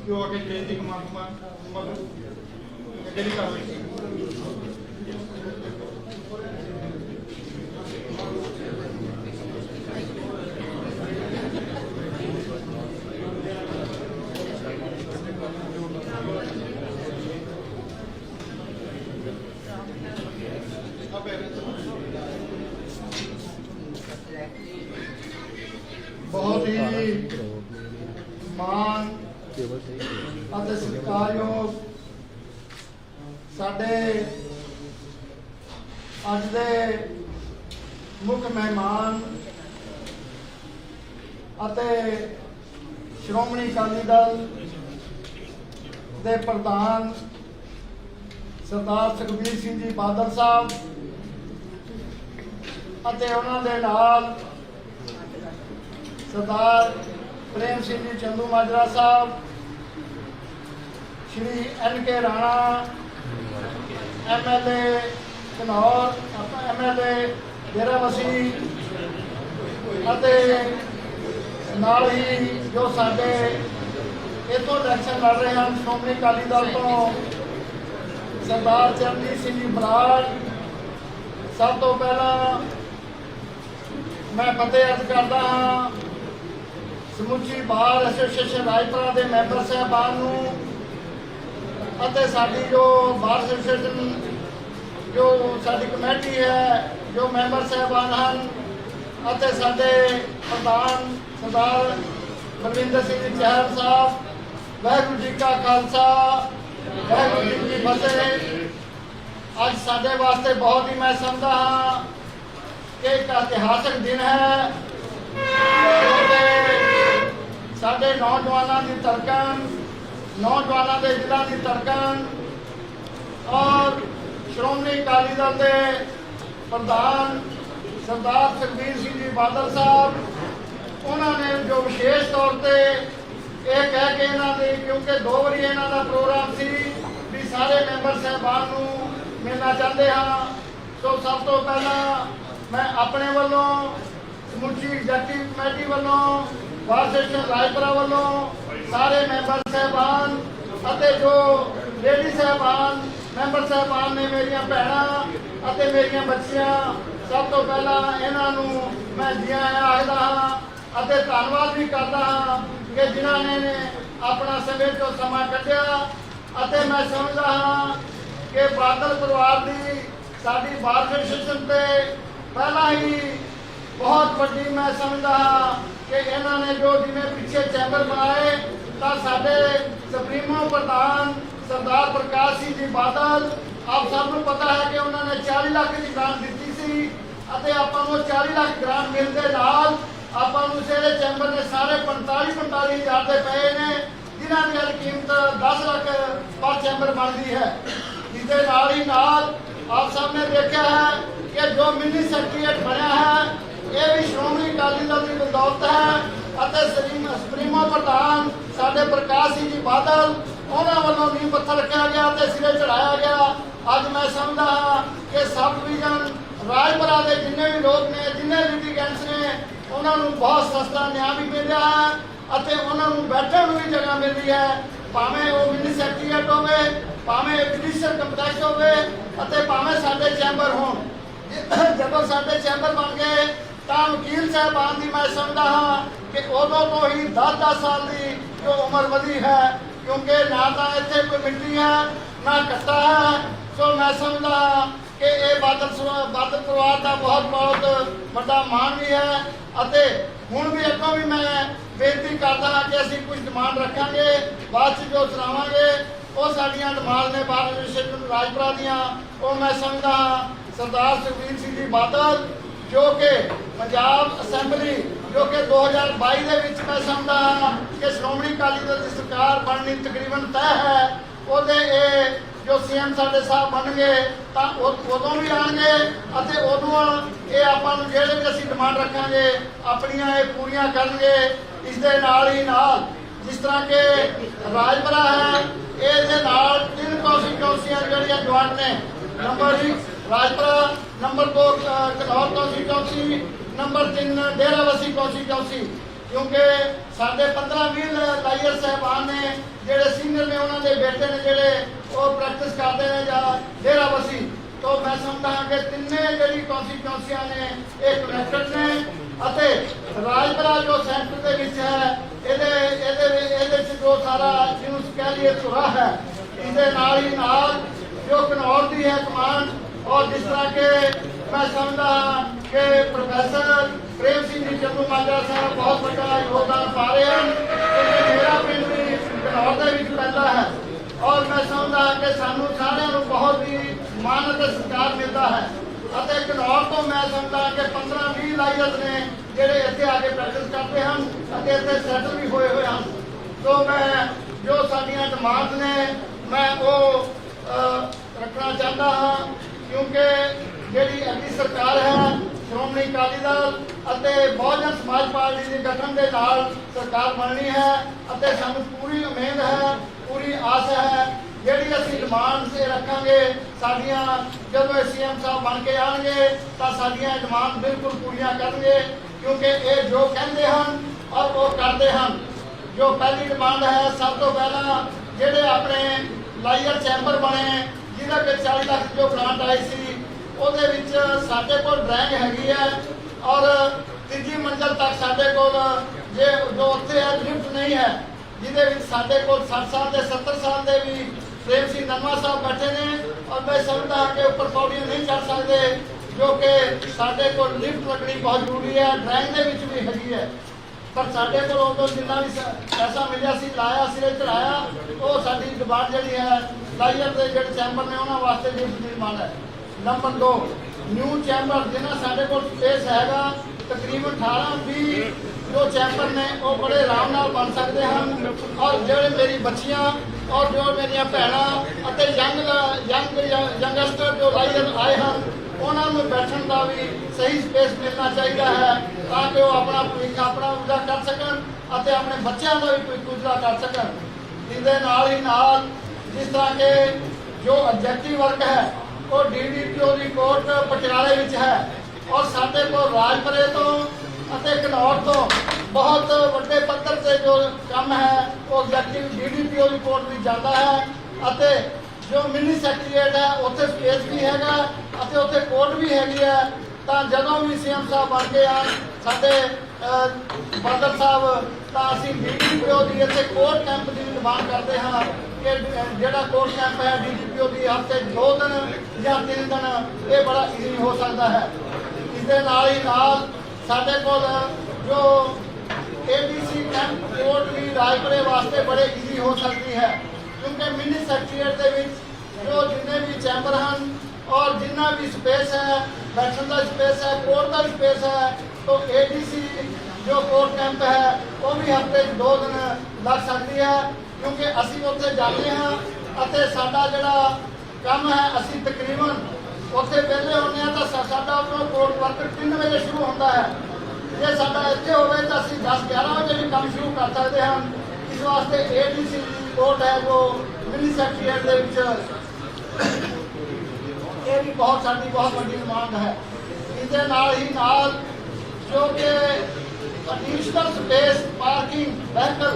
जो आके बेनती कमांडूंगा अगली कार्रवाई बहुत ही मान ਅਤੇ ਸਤਿਕਾਰਯੋਗ ਸਾਡੇ ਅੱਜ ਦੇ ਮੁੱਖ ਮਹਿਮਾਨ ਅਤੇ ਸ਼੍ਰੋਮਣੀ ਅਕਾਲੀ ਦਲ ਦੇ ਪ੍ਰਧਾਨ ਸਰਦਾਰ ਸੁਖਬੀਰ ਸਿੰਘ ਜੀ ਬਾਦਲ ਸਾਹਿਬ ਅਤੇ ਉਹਨਾਂ ਦੇ ਨਾਲ सरदार प्रेम सिंह जी चंदू माजरा साहब, Shri NK Rana MLA Ghanaur, MLA Derabassi नाल ही जो साडे इतों इलैक्शन लड़ रहे हैं श्रोमणी अकाली दल तो सरदार चरणजीत सिंह जी बराड़। सब तो पहला मैं फतेह अर्ज करता हाँ समूची बार एसोसीएशन रायपुरा के मैंबर साहबान साडी जो बार एसोसीएशन जो साडी कमेटी है जो मैंबर साहबान हैं साडे प्रधान सरदार बलविंदर सिंह जी चहल साहब, वाहिगुरू जी का खालसा वाहिगुरू जी की फतेह। अज साडे वास्ते बहुत ही मैं समझदा हाँ कि एक ऐतिहासिक दिन है साडे नौजवानों की धड़कन, नौजवानों के दिलों की धड़कन और श्रोमणी अकाली दल के प्रधान सरदार सुखबीर सिंह जी बादल साहब उन्होंने जो विशेष तौर पर यह कह के इन्होंने क्योंकि 2 बारी इन्हों का प्रोग्राम सी भी सारे मैंबर साहबान मिलना चाहते हाँ। तो सब तो पहला मैं अपने वालों समुची एग्जैक्टिव कमेटी वालों बार एसोसीएशन रायपुरा वालों सारे मैंबर साहबान जो लेडी साहबान मैंबर साहबान ने मेरिया भैन मेरिया बच्चियां सब तो पहला इन्हों मैं जी आया आखदा हाँ धन्यवाद भी करता हाँ कि जिन्होंने ने अपना समय तो समा कढ़िया। मैं समझदा हाँ कि बादल परिवार की साडी बार एसोसीएशन से पहला ही बहुत वड्डी मैं समझदा हाँ कि इन्होंने जो जिन्हें पीछे चैंबर बनाए तो साडे सुप्रीमो प्रधान सरदार प्रकाश सिंह जी बादल आप सबको पता है कि उन्होंने 40 लाख की ग्रांट दी सी आपां नूं 40 लाख ग्रांट मिलते नाल आपां नूं सारे चैंबर ने सारे 45 हज़ार के पे ने जिन्हां दी कीमत 10 लाख पर चैंबर बनती है। इसके नाल ही नाल आप सब ने देखा है कि जो मिनी सैक्रेटरीएट बनया है ये भी श्रोमणी अकाली दल की बदौलत है। सुप्रीमो प्रधान साडे प्रकाश सिंह जी बादल उन्होंने वालों नींह पत्थर रखा गया सिरे चढ़ाया गया। अज मैं समझदा हाँ कि सब डिवीजन राजपुरा के जिन्ने भी लोग ने जिन्ने लिटिगेंट्स ने उन्होंने बहुत सस्ता न्याय भी मिल रहा है उन्होंने बैठने भी जगह मिल रही है भावें वो मिनी सैक्रेटरीएट होवे भावें जुडिशियल कंपलैक्स होवे भावें साडे चैंबर हो। जब साडे चैंबर बन गए तो वकील साहबान की मैं समझदा हाँ कि उदों तो ही 10-10 साल की जो उम्र वधी है क्योंकि ना तो इतने कोई मिट्टी है ना कट्टा है। सो मैं समझदा हाँ कि ये बादल परिवार का बहुत बड़ा मान भी है हुण भी अगों भी मैं बेनती करता हाँ कि असीं कुछ डिमांड रखांगे बाद जो सुनावांगे वो साडियां डिमांड ने बार एसोसीएशन राजपुरा दियां वो मैं समझदा हाँ सरदार सुखबीर सिंह जी बादल जो कि पंजाब असैंबली जो कि 2022 के विच मैं समझदा हाँ कि श्रोमणी अकाली दल की सरकार बननी तकरीबन तय है ਉਹਦੇ जो CM साडे साहब बन गए तो उदों भी आएंगे उदों ये आपां नूं जिहड़े भी असीं डिमांड रखांगे अपनियां ये पूरियां करनगे। इस दे नाल ही नाल जिस तरह के राजपुरा है ये नाल 3 कॉन्स्टिट्यूंसियां जिहड़ियां ज्वाइंट ने number 1 Rajpura number 2 Ghanaur constituency number 3 Derabassi constituency क्योंकि साढ़े 15-20 लाइयर साहबान ने जो उन्होंने बेटे ने जोड़े वो प्रैक्टिस करते हैं या डेरा बसी, तो मैं समझता हाँ कि तिने जी कॉन्स्टिट्यूंसियां ने एक कनेक्टेड ने ਅਤੇ ਰਾਜਪੁਰਾ जो सेंटर ਦੇ ਵਿੱਚ है ਇਹਦੇ जो सारा ਜਿਹਨੂੰ कह लिए ਧੁਰਾ है, इसके नाल ही नाल जो घनौर की है कमांड, और जिस तरह के मैं समझदा कि प्रोफैसर प्रेम सिंह जी चंदू माजरा साहब बहुत बड़ा योगदान पा रहे हैं। मेरा पिंड भी घनौर के पैदा है और मैं समझदा कि सानू सारिਆਂ बहुत ही मान और सत्कार मिलता है। ਅਤੇ ਘਨੌਰ ਤੋਂ मैं समझदा कि 15-20 ਲਾਇਰਸ ਨੇ ਜਿਹੜੇ ਇੱਥੇ ਆ ਕੇ ਪ੍ਰੈਕਟਿਸ ਕਰਦੇ ਹਨ ਅਤੇ ਇੱਥੇ ਸੈਟਲ ਵੀ ਹੋਏ ਹੋਏ ਹਨ। तो मैं जो साडियां डिमांड ने मैं वो रखना चाहता हाँ, क्योंकि ਜਿਹੜੀ अगली सरकार है श्रोमणी अकाली दल ਅਤੇ बहुजन समाज पार्टी के गठन के नाल सरकार बननी है ਅਤੇ ਸਾਨੂੰ पूरी उम्मीद है, पूरी आस है ਜਿਹੜੀ ਅਸੀਂ ਡਿਮਾਂਡ ਤੇ ਰੱਖਾਂਗੇ ਸਾਡੀਆਂ ਜਦੋਂ ਸੀਐਮ ਸਾਹਿਬ ਬਣ ਕੇ ਆਣਗੇ ਤਾਂ ਸਾਡੀਆਂ ਡਿਮਾਂਡ ਬਿਲਕੁਲ ਪੂਰੀਆਂ ਕਰਨਗੇ, ਕਿਉਂਕਿ ਇਹ ਜੋ ਕਹਿੰਦੇ ਹਨ ਔਰ ਉਹ ਕਰਦੇ ਹਨ। ਜੋ ਪਹਿਲੀ ਡਿਮਾਂਡ ਹੈ, ਸਭ ਤੋਂ ਪਹਿਲਾਂ ਜਿਹੜੇ ਆਪਣੇ ਲਾਇਰ ਚੈਂਬਰ ਬਣੇ ਜਿਹਦੇ ਵਿੱਚ 40 ਲੱਖ ਜੋ ਗ੍ਰਾਂਟ ਆਈ ਸੀ ਉਹਦੇ ਵਿੱਚ ਸਾਡੇ ਕੋਲ ਡਰਾਇੰਗ ਹੈਗੀ ਹੈ ਔਰ ਤੀਜੀ ਮੰਜ਼ਲ ਤੱਕ ਸਾਡੇ ਕੋਲ ਜੇ ਜੋ ਉੱਥੇ ਹੈ ਲਿਫਟ ਨਹੀਂ ਹੈ, ਜਿਹਦੇ ਵਿੱਚ ਸਾਡੇ ਕੋਲ 60 ਸਾਲ ਦੇ 70 ਸਾਲ ਦੇ ਵੀ प्रेम सिंह ननवा साहब बैठे ने और मैं समझता कि ऊपर पौड़ियां नहीं चढ़ सकते, जो कि साढ़े को लिफ्ट लगनी बहुत जरूरी है, ड्राइंग के भी हैगी है। पर साढ़े को उदों जिन्ना भी पैसा मिलिया सी लाया सिरे चढ़ाया, वो साडी डिमांड जी है लाइयर के जो चैंबर ने उन्होंने वास्ते लिफ्ट निर्माण है। नंबर 2 न्यू चैंबर जिन्हें साढ़े को स्पेस हैगा तकरीबन 18-20 जो चैंबर ने वो बड़े आराम नाल बन सकते हैं और जो मेरी बच्चियां और जो मेरिया भैन यंगस्टर जो लाइयर आए हैं उन्होंने बैठने का भी सही स्पेस मिलना चाहिए है ताकि वो अपना भविष्य अपना उजा कर सकन और अपने बच्चों का भी भविष्य उजा कर सकन। इसके नाल ही नाल जिस तरह के जो ऑब्जेक्टिव वर्क है वो DDPO की कोर्ट पटियाले में है और साढ़े को राजपुरे तो घनौर तो बहुत बड़े पद्धर से जो काम है वो ऑब्जेक्टिव DDPO की कोर्ट भी जाता है। जो मिनी सैक्रेटरीएट है उत्थे स्पेस भी हैगा उत्थे कोर्ट भी हैगी है, तो जदों भी CM साहब बन के आन साडे बादल साहब तो असीं DDPO की इत्थे कोर्ट कैंप की डिमांड करते हैं कि जिहड़ा कोर्ट कैंप है DDPO की हफ्ते 2 दिन या 3 दिन ये बड़ा ईजी हो सकता है। इसके नाल ही नाल साढ़े को जो ABC कैंप कोर्ट भी राजपुरे वास्ते बड़े ईजी हो सकती है, क्योंकि मिनी सैक्रेटरीएट के जो जिन्ने भी चैंबर हैं और जिन्ना भी स्पेस है बैठने का स्पेस है कोर्ट का स्पेस है, तो ADC जो कोर्ट कैंप है वो भी हफ्ते 2 दिन लग सकती है, क्योंकि असी उत्थे जाते हैं और साडा जिहड़ा काम है असी तकरीबन उत्थे वेले होने तो साडा उधरों कोर्ट वर्क 3 बजे शुरू होता है। जे साडा इत्थे होवे तो असी 10-11 बजे भी काम शुरू कर सकते हैं। इस वास्ते ADC कोर्ट है जो मिनी सैक्रेटरीएट दे विच ये भी बहुत साडी बहुत बड़ी डिमांड है। इसके नाल ही नाल जो कि एडिशनल स्पेस पार्किंग व्हीकल,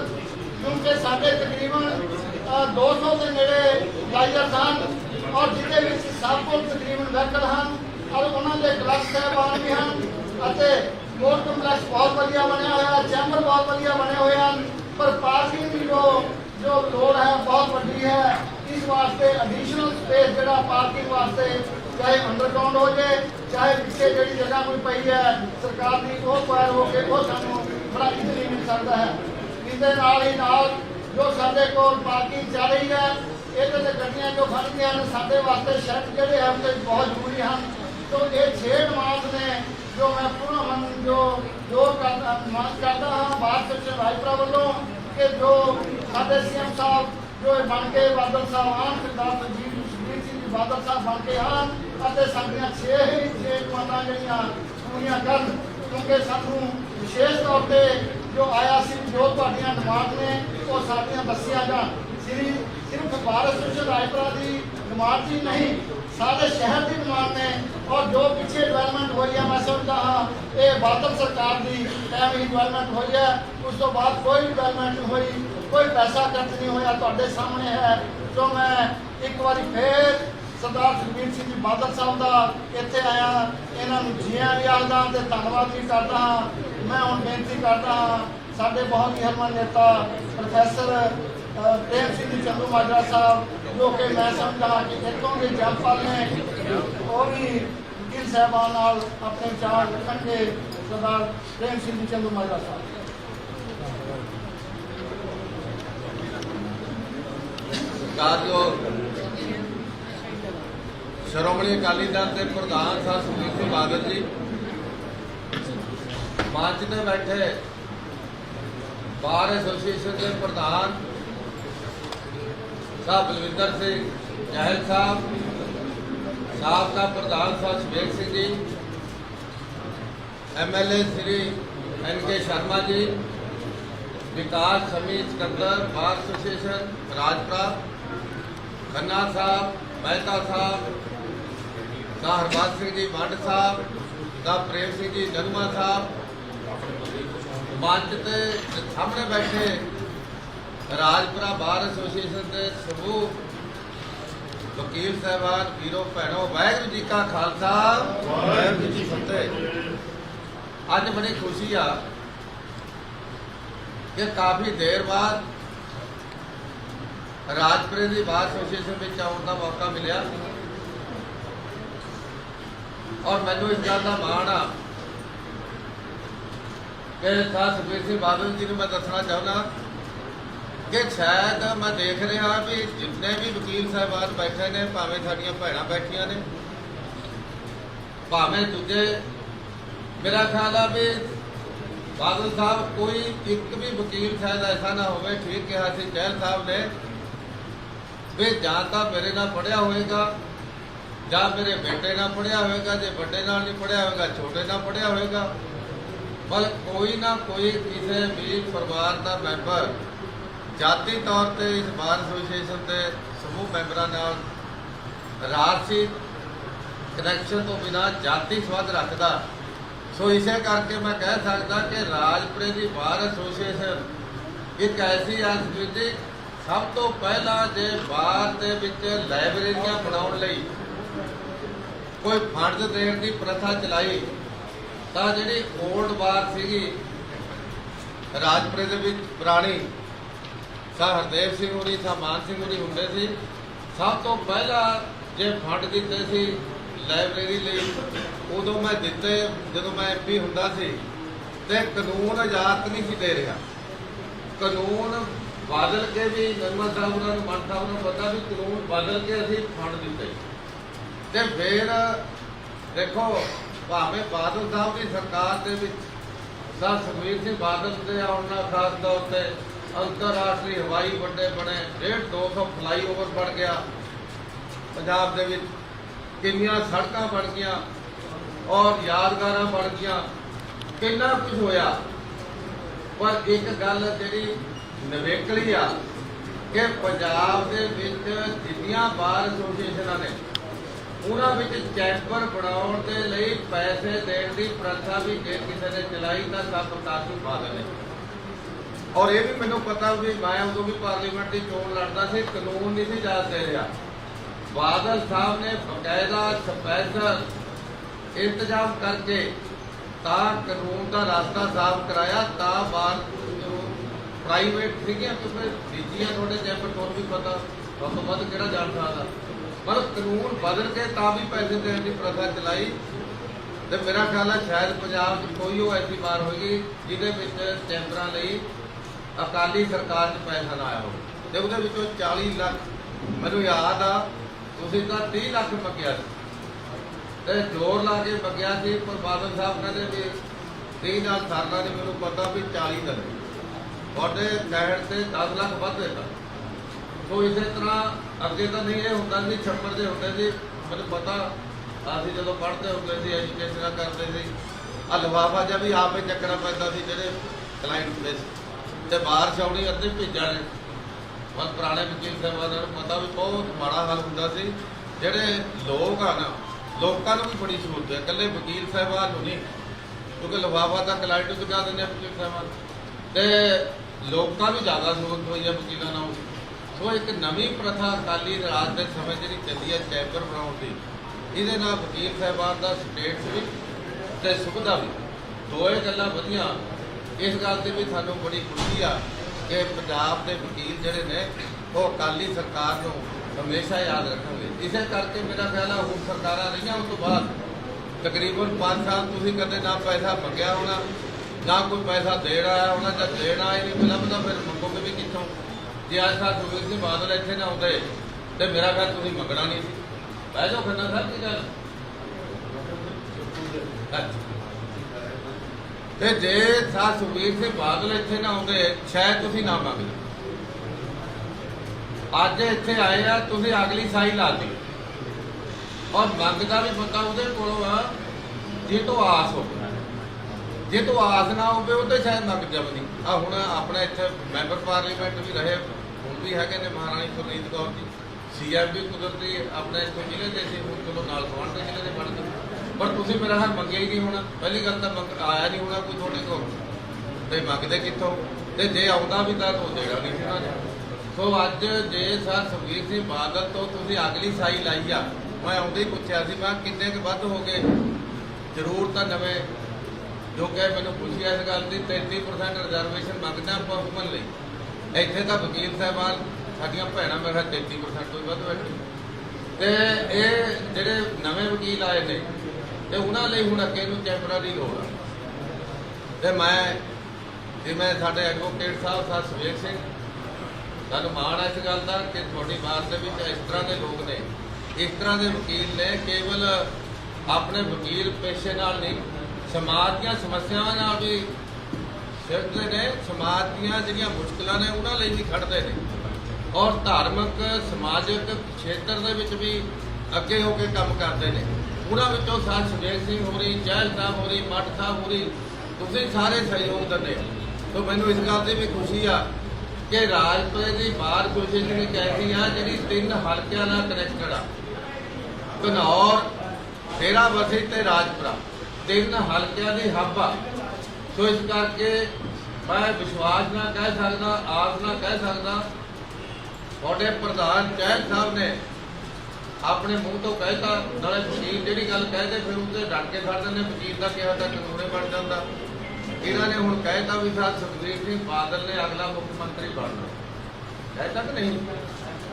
क्योंकि साढ़े तकरीबन 200 के नेड़े लाइयर हैं और जिहदे विच सब को तकरीबन व्हीकल हैं और उन्होंने क्लब साहबान भी हैं, कोर्ट कंपलैक्स बहुत वधिया बनया हुआ, चैंबर बहुत वधिया बने हुए हैं, पर पार्किंग की जो लोड़ है बहुत वड्डी है। इस वास्ते एडिशनल स्पेस जिहड़ा पार्किंग वास्ते चाहे अंडरग्राउंड हो जाए चाहे पिछले जी जगह कोई पई है सरकार की वो पार हो के वो सानू बड़ा इजली मिल सकता है। इसके नाल ही नाल जो साडे कोल पार्किंग चल रही है ये गड्डियां जो खड़ियां हैं साडे वास्ते शैड जिहड़े हैं वो बहुत जरूरी हैं। तो ये 6 डिमांड ने जो मैं पूरा मन जो मांग करता हाँ भारत सेक्शन राजपुरा वालों कि जो साडे CM साहब जो बन के बादल साहब आन सरदार सुखबीर सिंह जी बादल साहब बन के आन और साडियां 6 डिमांडां जिहड़ियां पूरीਆਂ करन, क्योंकि सानू विशेष तौर पर जो आया सी जो तुहाडियां डिमांड ने वो साडियां दसिया जान। सिर्फ भारत सेक्शन राजपुरा की डिमांड ही नहीं सारे शहर की डिमांड ने और जो पिछले डिवेलपमेंट हुई है मैं समझता हाँ ये बादल सरकार की टाइम ही डिवेलपमेंट हुई है, उस तो बाद कोई डिवेलपमेंट नहीं हुई। कोई पैसा खर्च नहीं होया, तुहाडे सामने है। सो मैं एक बार फिर सरदार सुखबीर सिंह जी बादल साहब का इत्थे आया, इन्हां नूं जीआं भी आखदा ते धन्नवाद भी करदा हाँ। मैं हुण बेनती करदा हाँ साडे बहुत ही हरमन नेता प्रोफैसर प्रेम सिंह जी चंदूमाजरा साहब, जो कि मैं समझदा हाँ कि इतों के जगपाल ने, वो भी वकील साहबान नाल अपने विचार रखणगे। सरदार प्रेम सिंह जी चंदूमाजरा साहब। श्रोमणी अकाली दल के प्रधान साहब सुखबीर सिंह बादल जी, मंच में बैठे बार एसोसीएशन के प्रधान साहब बलविंदर सिंह जहल साहब, साबका प्रधान साहब सुबेग सिंह जी, MLA श्री NK शर्मा जी, विकास समीत सिकंदर बार एसोसीएशन राजपुरा, खन्ना साहब, मेहता साहब, साह हरबंस सिंह जी मंड साहब, साह प्रेम सिंह जी नदमा साहब, मंच के सामने बैठे राजपुरा बार एसोसीएशन के समूह वकील साहबान, वीरों भैनों, वाहगुरू जी का खालसा वाहगुरू जी फतेह। अज बड़ी खुशी आ कि काफ़ी देर बाद राजपुरे की बार एसोसीएशन में आने का मौका मिला और मैनू इस गल का माण आ कि साहब सुखबीर सिंह बादल जी को मैं दसना चाहना कि शायद मैं देख रहा भी जितने भी वकील साहबान बैठे ने, भावें साडियां भैणां बैठियां ने, भावें दूजे, मेरा ख्याल है भी बादल साहब कोई एक भी वकील शायद ऐसा ना हो, ठीक कहा सी जहल साहब ने भी जां तां मेरे नाल पढ़िया होएगा जां मेरे बेटे नाल पढ़िया होएगा, जे बड़े नाल नहीं पढ़िया होएगा छोटे नाल पढ़िया होएगा, पर कोई ना कोई किसी भी परिवार का मैंबर जाती तौर पर इस बार एसोसीएशन के समूह मैंबरां नाल राजसी कनैक्शन तो बिना जाति संबंध रखता। सो इसे करके मैं कह सकता कि राजपुरे की बार एसोसीएशन एक ऐसी संस्कृति सब तो पहला जे बार दे विच लाइब्रेरियां बनाउण लई कोई फंड देण की प्रथा चलाई तां जिहड़ी ओल्ड बार सीगी राजपुरे दे विच पुरानी साह हरदेव सिंह होनी, साह मान सिंह होनी हुंदे सी, सब तो पहला जे फंड दिते सी लाइब्रेरी लई उदों मैं दिते जदों मैं MP हुंदा सी ते कानून इजाजत नहीं सी दे रहा। कानून बदल के भी नरमल साहब उन्होंने मन साहब को पता भी कानून बदल के असीं फंड दिते ते फिर देखो भावें बादल साहब की सरकार दे विच साह सुखबीर सिंह बादल के आउण नाल खास तौर पर अंतरराष्ट्रीय हवाई अड्डे बने, 150-200 फ्लाईओवर बन गया पंजाब दे विच, किन्नियां सड़कां बन गईयां और यादगारां बन गईयां, किन्ना कुछ होया। पर एक गल जिहड़ी नवेकली आ कि पंजाब दे विच जिन्नियां बार एसोसीएशनां ने उन्हां विच चैंबर बनाउण दे लई पैसे देण दी प्रथा भी जे किसी ने चलाई तां सब प्रकाश सिंह बादल ने। और ये भी मैनूं पता भी मैं उदों भी पार्लीमेंट की चोण लड़दा सी, कानून नहीं सी इजाजत दे रहा। बादल साहब ने बकायदा स्पैशल इंतजाम करके ता कानून का रास्ता साफ कराया ता बार प्राइवेट सीगियां क्योंकि निजियां थोड़े चैंबर तुहानूं भी पता सब तो वध किहड़ा जाण सकदा, पर कानून बदल के ता भी पैसे देने की प्रथा चलाई। तो मेरा ख्याल है शायद पंजाब कोई हो ऐसी बार होगी जिहदे चैंबरां लई अकाली सरकार च पैसा ना आया हो, तो उहदे विचों 40 लाख मैनूं याद आ, तुसीं तां 30 लाख मंगिया ते जोर ला के मंगिया सी, पर बादल साहब कहते भी 30 नाल सालां ने मैनूं पता भी 40 दे तुहाडे कहण ते 10 लाख वध देता। तो इस तरह अगे तो नहीं ये हुंदा सी, छप्पर जे हुंदे सी, मैनूं पता असीं जदों पढ़दे हुंदे सी एजुकेशन करदे सी, आ लिफाफा जिहा भी आपे चकना पैंदा सी जिहड़े क्लाइंट हुंदे सी ते बाहर छाउणी अद्धे भेजण। पर पुराने वकील साहबानां नूं पता भी बहुत माड़ा हाल हुंदा सी, जिहड़े लोग आ ना लोकां नूं भी बड़ी सहूलत है, इकल्ले वकील साहबान नूं नहीं, क्योंकि लिफाफा तां क्लाइंट नूं चुका दिंदे वकील साहबान ते ਲੋਕਾਂ ਨੂੰ ਜ਼ਿਆਦਾ ਸਹੂਲਤ ਹੋਈ ਹੈ ਵਕੀਲਾਂ ਨਾਲ। ਸੋ ਇੱਕ ਨਵੀਂ ਪ੍ਰਥਾ ਅਕਾਲੀ ਰਾਜ ਦੇ ਸਮੇਂ ਜਿਹੜੀ ਚੱਲੀ ਹੈ ਚੈਂਬਰ ਬਣਾਉਣ ਦੀ, ਇਹਦੇ ਨਾਲ ਵਕੀਲ ਸਾਹਿਬਾਨ ਦਾ ਸਟੇਟਸ ਵੀ ਤੇ ਸੁਵਿਧਾ ਵੀ ਦੋਏ ਗੱਲਾਂ ਵਧੀਆਂ। ਇਸ ਗੱਲ ਤੇ ਵੀ ਸਾਨੂੰ ਬੜੀ ਖੁਸ਼ੀ ਆ ਕਿ ਪੰਜਾਬ ਦੇ ਵਕੀਲ ਜਿਹੜੇ ਨੇ ਉਹ ਅਕਾਲੀ ਸਰਕਾਰ ਨੂੰ ਹਮੇਸ਼ਾ ਯਾਦ ਰੱਖਣਗੇ। ਇਸੇ ਕਰਕੇ ਮੇਰਾ ਖਿਆਲ ਆ ਹੁਣ ਸਰਕਾਰਾਂ ਰਹੀਆਂ ਉਸ ਤੋਂ ਬਾਅਦ ਤਕਰੀਬਨ 5 ਸਾਲ ਤੁਸੀਂ ਕਦੇ ਨਾ ਪੈਸਾ ਮੰਗਿਆ ਹੋਣਾ, ਨਾ ਕੋਈ ਪੈਸਾ ਦੇਣ ਆਇਆ ਹੋਣਾ, ਜਾਂ ਦੇਣ ਆਇਆ ਨਹੀਂ ਮਿਲਾ ਤਾਂ ਫਿਰ ਮੰਗੋਗੇ ਵੀ ਕਿੱਥੋਂ? ਜੇ ਅੱਜ ਸਾਹਿਬ ਸੁਖਬੀਰ ਸਿੰਘ ਬਾਦਲ ਇੱਥੇ ਨਾ ਆਉਂਦੇ ਤੇ ਮੇਰਾ ਖਿਆਲ ਤੁਸੀਂ ਮੰਗਣਾ ਨਹੀਂ ਸੀ। ਬਹਿ ਜਾਓ ਖੰਨਾ ਸਾਹਿਬ ਕੀ ਗੱਲ। ਤੇ ਜੇ ਸਾਹਿਬ ਸੁਖਬੀਰ ਸਿੰਘ ਬਾਦਲ ਇੱਥੇ ਨਾ ਆਉਂਦੇ ਸ਼ਾਇਦ ਤੁਸੀਂ ਨਾ ਮੰਗਦੇ। ਅੱਜ ਇੱਥੇ ਆਏ ਆ, ਤੁਸੀਂ ਅਗਲੀ ਸਾਈ ਲਾਤੀ ਔਰ ਮੰਗਦਾ ਵੀ ਬੰਦਾ ਉਹਦੇ ਕੋਲੋਂ ਆ ਜੇ ਤੋਂ ਆਸ ਹੋਵੇ। ਜੇ ਤੋਂ ਆਸ ਨਾ ਹੋਵੇ ਉਹ ਤੇ ਸ਼ਾਇਦ ਮੰਗ ਜਾਵਦੀ। ਆ ਹੁਣ ਆਪਣੇ ਇੱਥੇ ਮੈਂਬਰ ਪਾਰਲੀਮੈਂਟ ਵੀ ਰਹੇ, ਹੁਣ ਵੀ ਹੈਗੇ ਨੇ ਮਹਾਰਾਣੀ ਗੁਰਮੀਤ ਕੌਰ ਜੀ, ਸੀਐਮ ਵੀ ਕੁਦਰਤੀ ਆਪਣੇ ਇੱਥੋਂ ਜ਼ਿਲ੍ਹੇ ਦੇ ਸੀ, ਹੁਣ ਚਲੋ ਨਾਲ ਗੁਆਂਢ ਦੇ ਜ਼ਿਲ੍ਹੇ ਦੇ ਬਣ ਗਏ। ਪਰ ਤੁਸੀਂ ਮੇਰਾ ਹੱਥ ਮੰਗਿਆ ਹੀ ਨਹੀਂ ਹੋਣਾ। ਪਹਿਲੀ ਗੱਲ ਤਾਂ ਆਇਆ ਨਹੀਂ ਹੋਣਾ ਕੋਈ ਤੁਹਾਡੇ ਕੋਲ, ਤੇ ਮੰਗਦੇ ਕਿੱਥੋਂ? ਤੇ ਜੇ ਆਉਂਦਾ ਵੀ ਤਾਂ ਉਹ ਦੇਣਾ ਨਹੀਂ ਹੋਣਾ। ਸੋ ਅੱਜ ਜੇ ਸਰ ਸੁਖਬੀਰ ਸਿੰਘ ਬਾਦਲ ਤੋਂ ਤੁਸੀਂ ਅਗਲੀ ਸਾਈ ਲਾਈ ਆ, ਮੈਂ ਆਉਂਦੇ ਹੀ ਪੁੱਛਿਆ ਸੀ ਮੈਂ ਕਿੰਨੇ ਕੁ ਵੱਧ ਹੋ ਗਏ? ਜ਼ਰੂਰ ਤਾਂ ਨਵੇਂ ਜੋ ਕਿ ਮੈਨੂੰ ਪੁੱਛਿਆ ਇਸ ਗੱਲ ਦੀ 33% ਰਿਜ਼ਰਵੇਸ਼ਨ ਮੰਗਦੇ ਆਪਾਂ ਹੁਕਮਨ ਲਈ। ਇੱਥੇ ਤਾਂ ਵਕੀਲ ਸਾਹਿਬਾਨ ਸਾਡੀਆਂ ਭੈਣਾਂ ਮੇਰਾ 33% ਤੋਂ ਵੱਧ ਬੈਠੇ। ਤੇ ਇਹ ਜਿਹੜੇ ਨਵੇਂ ਵਕੀਲ ਆਏ ਨੇ ਤੇ ਉਹਨਾਂ ਲਈ ਹੁਣ ਅੱਗੇ ਨੂੰ ਚੈਂਬਰਾਂ ਦੀ ਲੋੜ ਆ। ਤੇ ਜਿਵੇਂ ਸਾਡੇ ਐਡਵੋਕੇਟ ਸਾਹਿਬ ਸਰ ਸੁਵੇਗ ਸਿੰਘ, ਸਾਨੂੰ ਮਾਣ ਹੈ ਇਸ ਗੱਲ ਦਾ ਕਿ ਤੁਹਾਡੀ ਬਾਤ ਦੇ ਵਿੱਚ ਇਸ ਤਰ੍ਹਾਂ ਦੇ ਲੋਕ ਨੇ, ਇਸ ਤਰ੍ਹਾਂ ਦੇ ਵਕੀਲ ਨੇ, ਕੇਵਲ ਆਪਣੇ ਵਕੀਲ ਪੇਸ਼ੇ ਨਾਲ ਨਹੀਂ, ਸਮਾਜ ਦੀਆਂ ਸਮੱਸਿਆਵਾਂ ਨਾਲ ਵੀ ਸਿਰਜਦੇ ਨੇ, ਸਮਾਜ ਦੀਆਂ ਜਿਹੜੀਆਂ ਮੁਸ਼ਕਲਾਂ ਨੇ ਉਹਨਾਂ ਲਈ ਵੀ ਖੜਦੇ ਨੇ, ਔਰ ਧਾਰਮਿਕ ਸਮਾਜਿਕ ਖੇਤਰ ਦੇ ਵਿੱਚ ਵੀ ਅੱਗੇ ਹੋ ਕੇ ਕੰਮ ਕਰਦੇ ਨੇ। ਉਹਨਾਂ ਵਿੱਚੋਂ ਸਰ ਸੁਵੇਗ ਸਿੰਘ ਹੋਰੀ, ਚਹਿਲ ਸਾਹਿਬ ਹੋਰੀ, ਮੱਠ ਸਾਹਿਬ ਹੋਰੀ, ਤੁਸੀਂ ਸਾਰੇ ਸਹਿਯੋਗ ਦਿੰਦੇ। ਸੋ ਮੈਨੂੰ ਇਸ ਗੱਲ ਦੀ ਵੀ ਖੁਸ਼ੀ ਆ ਕਿ ਰਾਜਪੁਰੇ ਦੀ ਬਾਰ ਕੋਸ਼ਿਸ਼ ਜਿਹੜੀ ਕਹਿੰਦੀ ਆ, ਜਿਹੜੀ 3 ਹਲਕਿਆਂ ਨਾਲ ਕਨੈਕਟਡ ਆ, ਘਨੌਰ, ਡੇਰਾਬੱਸੀ ਤੇ ਰਾਜਪੁਰਾ, 3 ਹਲਕਿਆਂ ਦੀ ਹੱਬ ਆ। ਸੋ ਇਸ ਕਰਕੇ ਮੈਂ ਵਿਸ਼ਵਾਸ ਨਾਲ ਕਹਿ ਸਕਦਾ, ਆਸ ਨਾਲ ਕਹਿ ਸਕਦਾ, ਤੁਹਾਡੇ ਪ੍ਰਧਾਨ ਚਹਿਲ ਸਾਹਿਬ ਨੇ ਆਪਣੇ ਮੂੰਹ ਤੋਂ ਕਹਿਤਾ, ਨਾਲੇ ਵਕੀਲ ਜਿਹੜੀ ਗੱਲ ਕਹਿੰਦੇ ਫਿਰ ਉਹਦੇ ਡਟ ਕੇ ਖੜਦੇ ਨੇ, ਵਕੀਲ ਦਾ ਕਿਹਾ ਤਾਂ ਕਾਨੂੰਨੇ ਬਣ ਜਾਂਦਾ। ਇਹਨਾਂ ਨੇ ਹੁਣ ਕਹਿਤਾ ਵੀ ਸਰ ਸੁਖਬੀਰ ਸਿੰਘ ਬਾਦਲ ਨੇ ਅਗਲਾ ਮੁੱਖ ਮੰਤਰੀ ਬਣਨਾ, ਕਹਿਤਾ ਕਿ ਨਹੀਂ?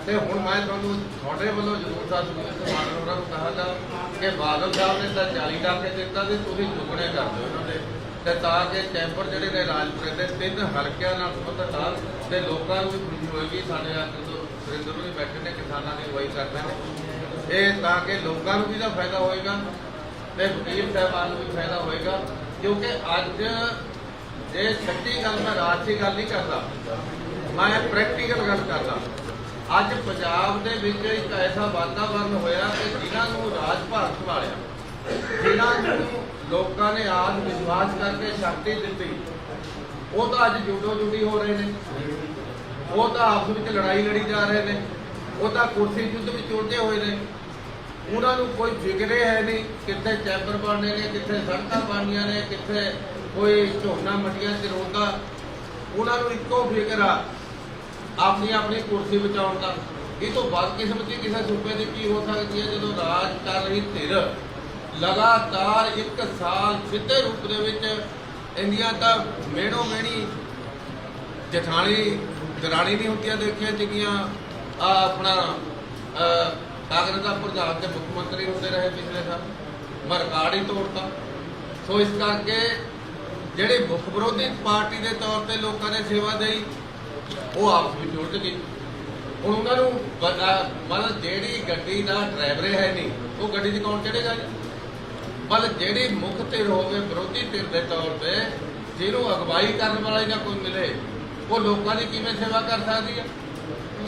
ਤੇ ਹੁਣ ਮੈਂ ਤੁਹਾਨੂੰ ਤੁਹਾਡੇ ਵੱਲੋਂ ਜ਼ਰੂਰ ਸਰ ਸੁਖਬੀਰ ਸਿੰਘ ਬਾਦਲ ਹੋਰਾਂ ਨੂੰ ਕਹਾਂਗਾ ਕਿ ਬਾਦਲ ਸਾਹਿਬ ਨੇ ਤਾਂ 40 ਲੱਖ ਦਿੱਤਾ ਤੇ ਤੁਸੀਂ ਦੁੱਗਣੇ ਕਰ ਦਿਓ ਉਹਨਾਂ ਦੇ, ਤੇ ਤਾਂ ਕਿ ਚੈਂਬਰ ਜਿਹੜੇ ਨੇ ਰਾਜਪੁਰੇ ਦੇ 3 ਹਲਕਿਆਂ ਨਾਲ ਸੰਬੰਧਿਤ ਨਾਲ ਤੇ ਲੋਕਾਂ ਨੂੰ ਵੀ ਖੁਸ਼ੀ ਹੋਏਗੀ। ਸਾਡੇ ਸੁਰਿੰਦਰ ਵੀ ਬੈਠੇ ਨੇ, ਕਿਸਾਨਾਂ ਦੀ ਅਗਵਾਈ ਕਰਦੇ ਨੇ, ਇਹ ਤਾਂ ਕਿ ਲੋਕਾਂ ਨੂੰ ਵੀ ਦਾ ਫਾਇਦਾ ਹੋਏਗਾ ਤੇ ਵਕੀਲ ਸਾਹਿਬਾਨ ਨੂੰ ਵੀ ਫਾਇਦਾ ਹੋਏਗਾ। ਕਿਉਂਕਿ ਅੱਜ ਇਹ ਸੱਚੀ ਗੱਲ, ਮੈਂ ਰਾਜਸੀ ਗੱਲ ਨਹੀਂ ਕਰਦਾ, ਮੈਂ ਪ੍ਰੈਕਟੀਕਲ ਗੱਲ ਕਰਦਾ। ਅੱਜ ਪੰਜਾਬ ਦੇ ਵਿੱਚ ਇੱਕ ਐਸਾ ਵਾਤਾਵਰਨ ਹੋਇਆ ਕਿ ਜਿਨ੍ਹਾਂ ਨੂੰ ਰਾਜ ਭਾਗ ਸੰਭਾਲਿਆ, ਜਿਨ੍ਹਾਂ ਨੂੰ ਲੋਕਾਂ ਨੇ ਆਸ ਵਿਸ਼ਵਾਸ ਕਰਕੇ ਸ਼ਕਤੀ ਦਿੱਤੀ, ਉਹ ਤਾਂ ਅੱਜ ਜੁਡੋ ਜੁਡੀ ਹੋ ਰਹੇ ਨੇ, ਉਹ ਤਾਂ ਆਪਸ ਵਿੱਚ ਲੜਾਈ ਲੜੀ ਜਾ ਰਹੇ ਨੇ, ਉਹ ਤਾਂ ਕੁਰਸੀ ਯੁੱਧ ਵਿੱਚ ਉਲਝੇ ਹੋਏ ਨੇ। ਉਹਨਾਂ ਨੂੰ ਕੋਈ ਫਿਕਰੇ ਹੈ ਨਹੀਂ ਕਿੱਥੇ ਚੈਂਬਰ ਬਣਨੇ ਨੇ, ਕਿੱਥੇ ਸੜਕਾਂ ਬਣਨੀਆਂ ਨੇ, ਕਿੱਥੇ ਕੋਈ ਝੋਨਾ ਮੰਡੀਆਂ 'ਚ ਰੋਂਦਾ। ਉਹਨਾਂ ਨੂੰ ਇੱਕੋ ਫਿਕਰ ਆ ਆਪਣੀ ਆਪਣੀ ਕੁਰਸੀ ਬਚਾਉਣ ਦਾ। ਇਹ ਤੋਂ ਵੱਧ ਕਿਸਮਤੀ ਕਿਸੇ ਸੂਬੇ ਦੀ ਕੀ ਹੋ ਸਕਦੀ ਹੈ ਜਦੋਂ ਰਾਜ ਕਰ ਰਹੀ ਧਿਰ ਲਗਾਤਾਰ 1 ਸਾਲ ਸਿੱਧੇ ਰੂਪ ਦੇ ਵਿੱਚ ਇੰਡੀਆ ਤਾਂ ਮਿਹਣੋ ਮਿਹਣੀ ਜਠਾਣੀ ਦਰਾਣੀ ਨਹੀਂ ਹੁੰਦੀਆਂ ਦੇਖੀਆਂ ਜਿੰਨੀਆਂ ਆਪਣਾ ਕਾਂਗਰਸ ਦਾ ਪ੍ਰਧਾਨ ਤੇ ਮੁੱਖ ਮੰਤਰੀ ਹੁੰਦੇ ਰਹੇ ਪਿਛਲੇ ਸਾਲ, ਮੈਂ ਰਿਕਾਰਡ ਹੀ ਤੋੜਤਾ। ਸੋ ਇਸ ਕਰਕੇ ਜਿਹੜੇ ਮੁੱਖ ਵਿਰੋਧੀ ਪਾਰਟੀ ਦੇ ਤੌਰ ਤੇ ਲੋਕਾਂ ਨੇ ਸੇਵਾ ਦੇਈ, ਉਹ ਆਪਸ ਵਿੱਚ ਉਲਝ ਗਈ। ਹੁਣ ਉਹਨਾਂ ਨੂੰ ਮਤਲਬ ਜਿਹੜੀ ਗੱਡੀ ਦਾ ਡਰਾਈਵਰ ਹੈ ਨਹੀਂ, ਉਹ ਗੱਡੀ 'ਚ ਕੌਣ ਚੜ੍ਹੇਗਾ ਜੀ? ਮਤਲਬ ਜਿਹੜੀ ਮੁੱਖ ਧਿਰ ਹੋਵੇ ਵਿਰੋਧੀ ਧਿਰ ਦੇ ਤੌਰ ਤੇ, ਜਿਹਨੂੰ ਅਗਵਾਈ ਕਰਨ ਵਾਲਾ ਜਾਂ ਕੋਈ ਮਿਲੇ, ਉਹ ਲੋਕਾਂ ਦੀ ਕਿਵੇਂ ਸੇਵਾ ਕਰ ਸਕਦੀ ਹੈ?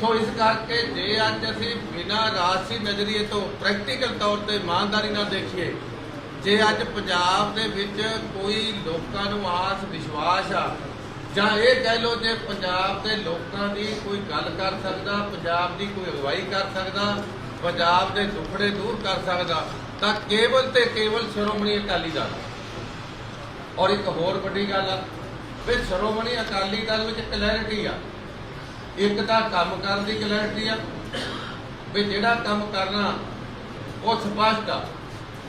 ਸੋ ਇਸ ਕਰਕੇ ਜੇ ਅੱਜ ਅਸੀਂ ਬਿਨਾਂ ਰਾਜਸੀ ਨਜ਼ਰੀਏ ਤੋਂ ਪ੍ਰੈਕਟੀਕਲ ਤੌਰ ਤੇ ਇਮਾਨਦਾਰੀ ਨਾਲ ਦੇਖੀਏ, ਜੇ ਅੱਜ ਪੰਜਾਬ ਦੇ ਵਿੱਚ ਕੋਈ ਲੋਕਾਂ ਨੂੰ ਆਸ ਵਿਸ਼ਵਾਸ ਆ, ਜਾਂ ਇਹ ਕਹਿ ਲਓ ਜੇ ਪੰਜਾਬ ਦੇ ਲੋਕਾਂ ਦੀ ਕੋਈ ਗੱਲ ਕਰ ਸਕਦਾ, ਪੰਜਾਬ ਦੀ ਕੋਈ ਅਗਵਾਈ ਕਰ ਸਕਦਾ, ਪੰਜਾਬ ਦੇ ਦੁੱਖੜੇ ਦੂਰ ਕਰ ਸਕਦਾ, ਤਾਂ ਕੇਵਲ ਤੇ ਕੇਵਲ ਸ਼੍ਰੋਮਣੀ ਅਕਾਲੀ ਦਲ। ਔਰ ਇੱਕ ਹੋਰ ਵੱਡੀ ਗੱਲ ਆ, ਵੀ ਸ਼੍ਰੋਮਣੀ ਅਕਾਲੀ ਦਲ ਵਿੱਚ ਕਲੈਰਿਟੀ ਆ। ਇੱਕ ਤਾਂ ਕੰਮ ਕਰਨ ਦੀ ਕਲੈਰਿਟੀ ਆ ਵੀ ਜਿਹੜਾ ਕੰਮ ਕਰਨਾ ਉਹ ਸਪਸ਼ਟ ਆ,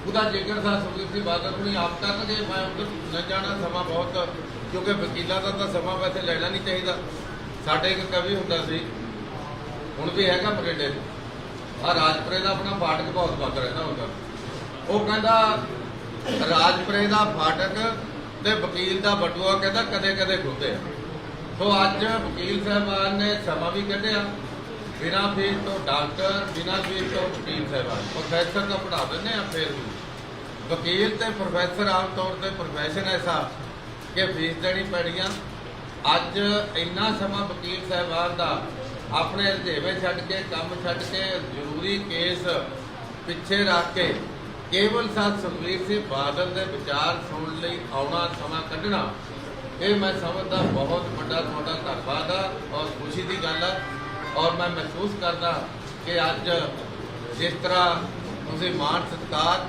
ਉਹਦਾ ਜ਼ਿਕਰ ਤਾਂ ਸੁਖਬੀਰ ਸਿੰਘ ਬਾਦਲ ਨੂੰ ਆਪ ਕਰਨਗੇ। ਮੈਂ ਉੱਧਰ ਨਾ ਜਾਣਾ, ਸਮਾਂ ਬਹੁਤ, ਕਿਉਂਕਿ ਵਕੀਲਾਂ ਦਾ ਤਾਂ ਸਮਾਂ ਵੈਸੇ ਲੈਣਾ ਨਹੀਂ ਚਾਹੀਦਾ। ਸਾਡੇ ਇੱਕ ਕਵੀ ਹੁੰਦਾ ਸੀ, ਹੁਣ ਵੀ ਹੈਗਾ ਬਠਿੰਡੇ ਆ, ਰਾਜਪੁਰੇ ਦਾ ਆਪਣਾ ਫਾਟਕ ਬਹੁਤ ਬੰਦ ਰਹਿੰਦਾ ਹੁੰਦਾ। ਉਹ ਕਹਿੰਦਾ ਰਾਜਪੁਰੇ ਦਾ ਫਾਟਕ ਤੇ ਵਕੀਲ ਦਾ ਬਟੂਆ ਕਹਿੰਦਾ ਕਦੇ ਕਦੇ ਖੁੱਲਦੇ ਆ। ਸੋ ਅੱਜ ਵਕੀਲ ਸਾਹਿਬਾਨ ਨੇ ਸਮਾਂ ਵੀ ਕੱਢਿਆ, ਬਿਨਾਂ ਫੀਸ ਤੋਂ ਡਾਕਟਰ, ਬਿਨਾਂ ਫੀਸ ਤੋਂ ਵਕੀਲ ਸਾਹਿਬਾਨ, ਪ੍ਰੋਫੈਸਰ ਤਾਂ ਪੜ੍ਹਾ ਦਿੰਦੇ ਆ। ਫਿਰ ਵੀ ਵਕੀਲ ਤੇ ਪ੍ਰੋਫੈਸਰ ਆਮ ਤੌਰ ਤੇ ਪ੍ਰੋਫੈਸ਼ਨ ਐਸਾ ਕਿ ਫੀਸ ਦੇਣੀ ਪੈਣੀ ਆ। ਅੱਜ ਇੰਨਾ ਸਮਾਂ ਵਕੀਲ ਸਾਹਿਬਾਨ ਦਾ ਆਪਣੇ ਰੁਝੇਵੇਂ ਛੱਡ ਕੇ, ਕੰਮ ਛੱਡ ਕੇ, ਜ਼ਰੂਰੀ ਕੇਸ ਪਿੱਛੇ ਰੱਖ ਕੇ ਕੇਵਲ ਸਾਥ ਸੁਖਬੀਰ ਸਿੰਘ ਬਾਦਲ ਦੇ ਵਿਚਾਰ ਸੁਣਨ ਲਈ ਆਉਣਾ, ਸਮਾਂ ਕੱਢਣਾ, ਇਹ ਮੈਂ ਸਮਝਦਾ ਬਹੁਤ ਵੱਡਾ ਤੁਹਾਡਾ ਧੰਨਵਾਦ ਆ ਔਰ ਖੁਸ਼ੀ ਦੀ ਗੱਲ ਆ। ਔਰ ਮੈਂ ਮਹਿਸੂਸ ਕਰਦਾ ਕਿ ਅੱਜ ਜਿਸ ਤਰ੍ਹਾਂ ਤੁਸੀਂ ਮਾਣ ਸਤਿਕਾਰ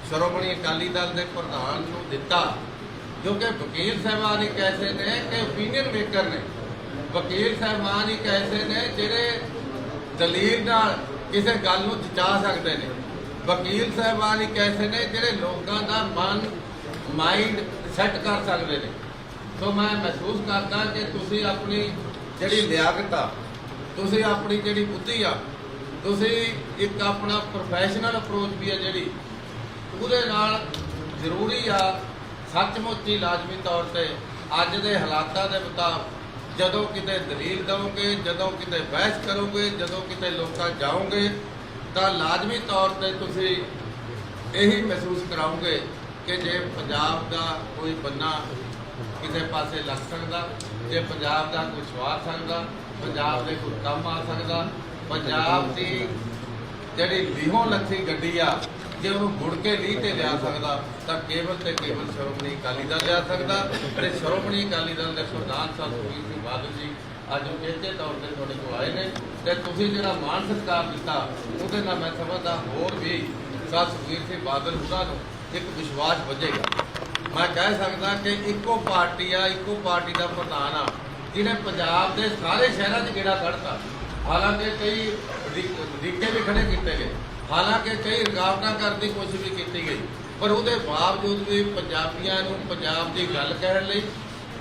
ਸ਼੍ਰੋਮਣੀ ਅਕਾਲੀ ਦਲ ਦੇ ਪ੍ਰਧਾਨ ਨੂੰ ਦਿੱਤਾ, ਜੋ ਕਿ ਵਕੀਲ ਸਾਹਿਬਾਨ ਇੱਕ ਐਸੇ ਨੇ ਕਿ ਓਪੀਨੀਅਨ ਮੇਕਰ ਨੇ, ਵਕੀਲ ਸਾਹਿਬਾਨ ਇੱਕ ਐਸੇ ਨੇ ਜਿਹੜੇ ਦਲੀਲ ਨਾਲ ਕਿਸੇ ਗੱਲ ਨੂੰ ਜਚਾ ਸਕਦੇ ਨੇ, ਵਕੀਲ ਸਾਹਿਬਾਨ ਇੱਕ ਐਸੇ ਨੇ ਜਿਹੜੇ ਲੋਕਾਂ ਦਾ ਮਾਈਂਡ ਸੈੱਟ ਕਰ ਸਕਦੇ ਨੇ। ਸੋ ਮੈਂ ਮਹਿਸੂਸ ਕਰਦਾ ਕਿ ਤੁਸੀਂ ਆਪਣੀ ਜਿਹੜੀ ਲਿਆਕਤ ਆ, ਤੁਸੀਂ ਆਪਣੀ ਜਿਹੜੀ ਬੁੱਧੀ ਆ, ਤੁਸੀਂ ਇੱਕ ਆਪਣਾ ਪ੍ਰੋਫੈਸ਼ਨਲ ਅਪਰੋਚ ਵੀ ਆ ਜਿਹੜੀ, ਉਹਦੇ ਨਾਲ ਜ਼ਰੂਰੀ ਆ ਸੱਚਮੁੱਚ ਹੀ ਲਾਜ਼ਮੀ ਤੌਰ ਤੇ ਅੱਜ ਦੇ ਹਾਲਾਤਾਂ ਦੇ ਮੁਤਾਬਕ ਜਦੋਂ ਕਿਤੇ ਦਲੀਲ ਦਵੋਗੇ, ਜਦੋਂ ਕਿਤੇ ਬਹਿਸ ਕਰੋਗੇ, ਜਦੋਂ ਕਿਤੇ ਲੋਕਾਂ ਜਾਓਗੇ ਤਾਂ ਲਾਜ਼ਮੀ ਤੌਰ ਤੇ ਤੁਸੀਂ ਇਹੀ ਮਹਿਸੂਸ ਕਰਾਓਗੇ ਕਿ ਜੇ ਪੰਜਾਬ ਦਾ ਕੋਈ ਬੰਨਾ ਕਿਸੇ ਪਾਸੇ ਲੱਗ ਸਕਦਾ, ਜੇ ਪੰਜਾਬ ਦਾ ਕੋਈ ਸਵਾਰ ਸਕਦਾ, ਪੰਜਾਬ ਦੇ ਕੋਈ ਕੰਮ ਆ ਸਕਦਾ, ਪੰਜਾਬ ਦੀ ਜਿਹੜੀ ਲੀਹੋਂ ਲੱਥੀ ਗੱਡੀ ਆ ਜੇ ਉਹਨੂੰ ਮੁੜ ਕੇ ਲੀਹ ਤੇ ਲਿਆ ਸਕਦਾ ਤਾਂ ਕੇਵਲ ਤੇ ਕੇਵਲ ਸ਼੍ਰੋਮਣੀ ਅਕਾਲੀ ਦਲ ਲਿਆ ਸਕਦਾ। ਤੇ ਸ਼੍ਰੋਮਣੀ ਅਕਾਲੀ ਦਲ ਦੇ ਪ੍ਰਧਾਨ ਸਾਹਿਬ ਸੁਖਬੀਰ ਸਿੰਘ ਬਾਦਲ ਜੀ ਅੱਜ ਉਚੇਚੇ ਤੌਰ ਤੇ ਤੁਹਾਡੇ ਕੋਲ ਆਏ ਨੇ ਤੇ ਤੁਸੀਂ ਜਿਹੜਾ ਮਾਣ ਸਤਿਕਾਰ ਦਿੱਤਾ ਉਹਦੇ ਨਾਲ ਮੈਂ ਸਮਝਦਾ ਹੋਰ ਵੀ ਸਾਹਿਬ ਸੁਖਬੀਰ ਸਿੰਘ ਬਾਦਲ ਉਹਨਾਂ ਨੂੰ ਇੱਕ ਵਿਸ਼ਵਾਸ ਵਧੇਗਾ। ਮੈਂ ਕਹਿ ਸਕਦਾ ਕਿ ਇੱਕੋ ਪਾਰਟੀ ਆ, ਇੱਕੋ ਪਾਰਟੀ ਦਾ ਪ੍ਰਧਾਨ ਆ ਜਿਹਨੇ ਪੰਜਾਬ ਦੇ ਸਾਰੇ ਸ਼ਹਿਰਾਂ 'ਚ ਗੇੜਾ ਕੱਢਤਾ। ਹਾਲਾਂਕਿ ਕਈ ਰੀਕੇ ਵੀ ਖੜੇ ਕੀਤੇ ਗਏ, ਹਾਲਾਂਕਿ ਕਈ ਰੁਕਾਵਟਾਂ ਕਰਨ ਦੀ ਕੋਸ਼ਿਸ਼ ਵੀ ਕੀਤੀ ਗਈ, ਪਰ ਉਹਦੇ ਬਾਵਜੂਦ ਵੀ ਪੰਜਾਬੀਆਂ ਨੂੰ ਪੰਜਾਬ ਦੀ ਗੱਲ ਕਹਿਣ ਲਈ,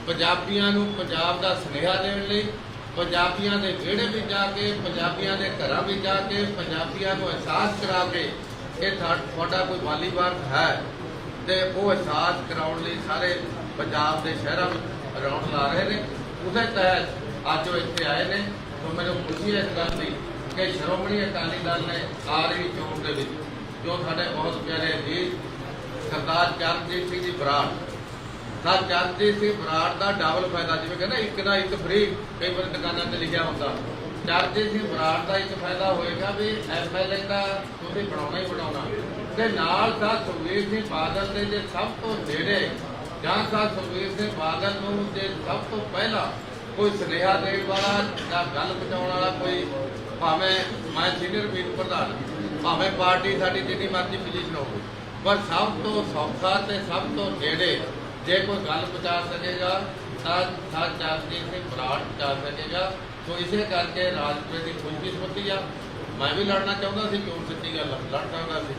ਪੰਜਾਬੀਆਂ ਨੂੰ ਪੰਜਾਬ ਦਾ ਸੁਨੇਹਾ ਦੇਣ ਲਈ, ਪੰਜਾਬੀਆਂ ਦੇ ਵਿਹੜੇ ਵਿੱਚ ਜਾ ਕੇ, ਪੰਜਾਬੀਆਂ ਦੇ ਘਰਾਂ ਵਿੱਚ ਜਾ ਕੇ, ਪੰਜਾਬੀਆਂ ਨੂੰ ਅਹਿਸਾਸ ਕਰਾ ਕੇ ਇਹ ਤੁਹਾਡਾ ਕੋਈ ਮਾਲੀ ਵਰਗ ਹੈ ਤੇ ਉਹ ਅਹਿਸਾਸ ਕਰਾਉਣ ਲਈ ਸਾਰੇ ਪੰਜਾਬ ਦੇ ਸ਼ਹਿਰਾਂ ਵਿੱਚ ਰਾਉਂਡ ਲਾ ਰਹੇ ਨੇ। ਉਹਦੇ ਤਹਿਤ ਅੱਜ ਉਹ ਇੱਥੇ ਆਏ ਨੇ। ਤਾਂ ਮੈਨੂੰ ਖੁਸ਼ੀ ਹੈ ਇਸ ਗੱਲ ਦੀ ਕਿ ਸ਼੍ਰੋਮਣੀ ਅਕਾਲੀ ਦਲ ਨੇ ਆ ਰਹੀ ਚੋਣ ਦੇ ਵਿੱਚ ਜੋ ਸਾਡੇ ਬਹੁਤ ਪਿਆਰੇ ਵੀਰ ਸਰਦਾਰ ਚਰਨਜੀਤ ਸਿੰਘ ਜੀ ਬਰਾੜ, ਸਰ ਚਰਨਜੀਤ ਸਿੰਘ ਬਰਾੜ ਦਾ ਡਬਲ ਫਾਇਦਾ, ਜਿਵੇਂ ਕਹਿੰਦਾ ਇੱਕ ਦਾ ਇੱਕ ਫ੍ਰੀ, ਕਈ ਵਾਰ ਦੁਕਾਨਾਂ ਤੇ ਲਿਖਿਆ ਹੁੰਦਾ। ਚਰਨਜੀਤ ਸਿੰਘ ਬਰਾੜ ਦਾ ਇੱਕ ਫਾਇਦਾ ਹੋਏਗਾ ਵੀ ਐਮਐਲਏ ਦਾ ਤੁਸੀਂ ਬਣਾਉਣਾ ਹੀ ਬਣਾਉਣਾ, ਤੇ ਨਾਲ ਸਾਹਿਬ ਸੁਖਬੀਰ ਸਿੰਘ ਬਾਦਲ ਦੇ ਜੇ ਸਭ ਤੋਂ ਨੇੜੇ ਜਾਂ ਸਾਹਿਬ ਸੁਖਬੀਰ ਸਿੰਘ ਬਾਦਲ ਨੂੰ ਜੇ ਸਭ ਤੋਂ ਪਹਿਲਾਂ ਕੋਈ ਸੁਨੇਹਾ ਦੇਣ ਵਾਲਾ ਜਾਂ ਗੱਲ ਪਹੁੰਚਾਉਣ ਵਾਲਾ ਕੋਈ, ਭਾਵੇਂ ਮੈਂ ਸੀਨੀਅਰ ਮੀਤ ਪ੍ਰਧਾਨ, ਭਾਵੇਂ ਪਾਰਟੀ ਸਾਡੀ ਜਿੰਨੀ ਮਰਜ਼ੀ ਪੋਜੀਸ਼ਨ ਹੋਵੇ, ਪਰ ਸਭ ਤੋਂ ਸੌਖਾ ਤੇ ਸਭ ਤੋਂ ਨੇੜੇ ਜੇ ਕੋਈ ਗੱਲ ਪਹੁੰਚਾ ਸਕੇਗਾ ਤਾਂ ਚਰਨਜੀਤ ਸਿੰਘ ਬਰਾੜ ਪਹੁੰਚਾ ਸਕੇਗਾ। ਸੋ ਇਸੇ ਕਰਕੇ ਰਾਜਪੁਰੇ ਦੀ ਖੁਸ਼ਕਿਸਮਤੀ ਆ। ਮੈਂ ਵੀ ਲੜਨਾ ਚਾਹੁੰਦਾ ਸੀ, ਚੋਣ ਸਿੱਧੀ ਗੱਲ ਲੜ ਸਕਦਾ ਸੀ,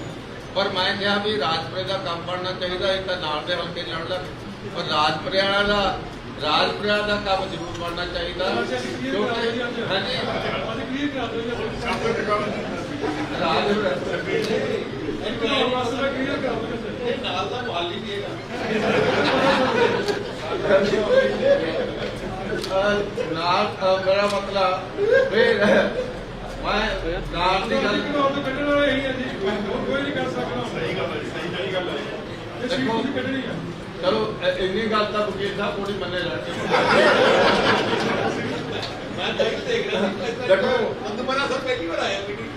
ਪਰ ਮੈਂ ਕਿਹਾ ਵੀ ਰਾਜਪੁਰੇ ਦਾ ਕੰਮ ਬਣਨਾ ਚਾਹੀਦਾ। ਇਹ ਤਾਂ ਨਾਲ ਦੇ ਹਲਕੇ ਲੜ ਲੱਗ, ਪਰ ਰਾਜਪੁਰੇ ਦਾ ਕੰਮ ਜ਼ਰੂਰ ਬਣਨਾ ਚਾਹੀਦਾ ਕਿਉਂਕਿ ਹਾਂਜੀ ਨਾਲ ਦਾ ਮੁਹਾਲੀ ਨਹੀਂ ਹੈਗਾ ਨਾਲ ਮੇਰਾ ਮਤਲਬ ਮੈਂ ਨਾਲ ਦੀ ਗੱਲ ਕੱਢਣਾ ਇਹੀ ਹੈ ਜੀ, ਕੋਈ ਨਹੀਂ ਕਰ ਸਕਦਾ। ਸਹੀ ਗੱਲ ਹੈ। ਦੇਖੋ ਚਲੋ ਇੰਨੀ ਗੱਲ ਤਾਂ ਵਕੀਲ ਸਾਹਿਬ ਥੋੜੀ ਮੰਨੇ ਜਾਣੀ। ਮੈਂ ਦੇਖ ਰਿਹਾ ਸੀ ਦੇਖੋ ਅੰਦਮਰਾ ਸਰ ਪਹਿਲੀ ਵਾਰ ਆਇਆ ਮੀਟਿੰਗ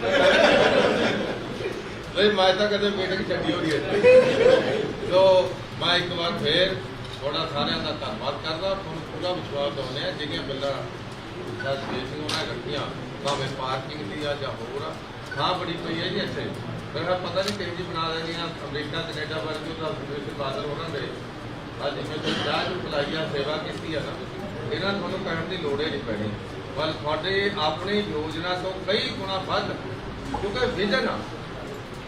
ਨਹੀਂ, ਮੈਂ ਤਾਂ ਕਦੇ ਮੀਟਿੰਗ ਛੱਡੀ ਹੋਈ ਹੈ। ਸੋ ਮੈਂ ਇੱਕ ਵਾਰ ਫੇਰ ਤੁਹਾਡਾ ਸਾਰਿਆਂ ਦਾ ਧੰਨਵਾਦ ਕਰਦਾ। ਤੁਹਾਨੂੰ ਪੂਰਾ ਵਿਸ਼ਵਾਸ ਦਿਵਾਉਂਦੇ ਹਾਂ ਜਿਹੜੀਆਂ ਬਿੱਲਾਂ ਸੁਖਬੀਰ ਸਿੰਘ ਉਹਨਾਂ ਰੱਖੀਆਂ, ਭਾਵੇਂ ਪਾਰਕਿੰਗ ਦੀ ਆ ਜਾਂ ਹੋਰ ਆ, ਥਾਂ ਬੜੀ ਪਈ ਹੈ ਜੀ ਇੱਥੇ। ਮੇਰਾ ਪਤਾ ਨਹੀਂ ਕਿੰਨੀ ਬਣਾ ਦੇਣੀ ਆ, ਅਮਰੀਕਾ ਕੈਨੇਡਾ ਵਰਗੇ ਤਾਂ ਸੁਖਬੀਰ ਸਿੰਘ ਬਾਦਲ ਉਹਨਾਂ ਦੇ ਅੱਜ ਜਿਵੇਂ ਚਾਹ ਨੂੰ ਪਿਲਾਈਆ ਸੇਵਾ ਕੀਤੀ ਆ ਨਾ, ਇਹਨਾਂ ਨੂੰ ਤੁਹਾਨੂੰ ਕਹਿਣ ਦੀ ਲੋੜ ਹੀ ਨਹੀਂ ਪੈਣੀ, ਪਰ ਤੁਹਾਡੇ ਆਪਣੀ ਯੋਜਨਾ ਤੋਂ ਕਈ ਗੁਣਾ ਵੱਧ, ਕਿਉਂਕਿ ਵਿਜ਼ਨ ਆ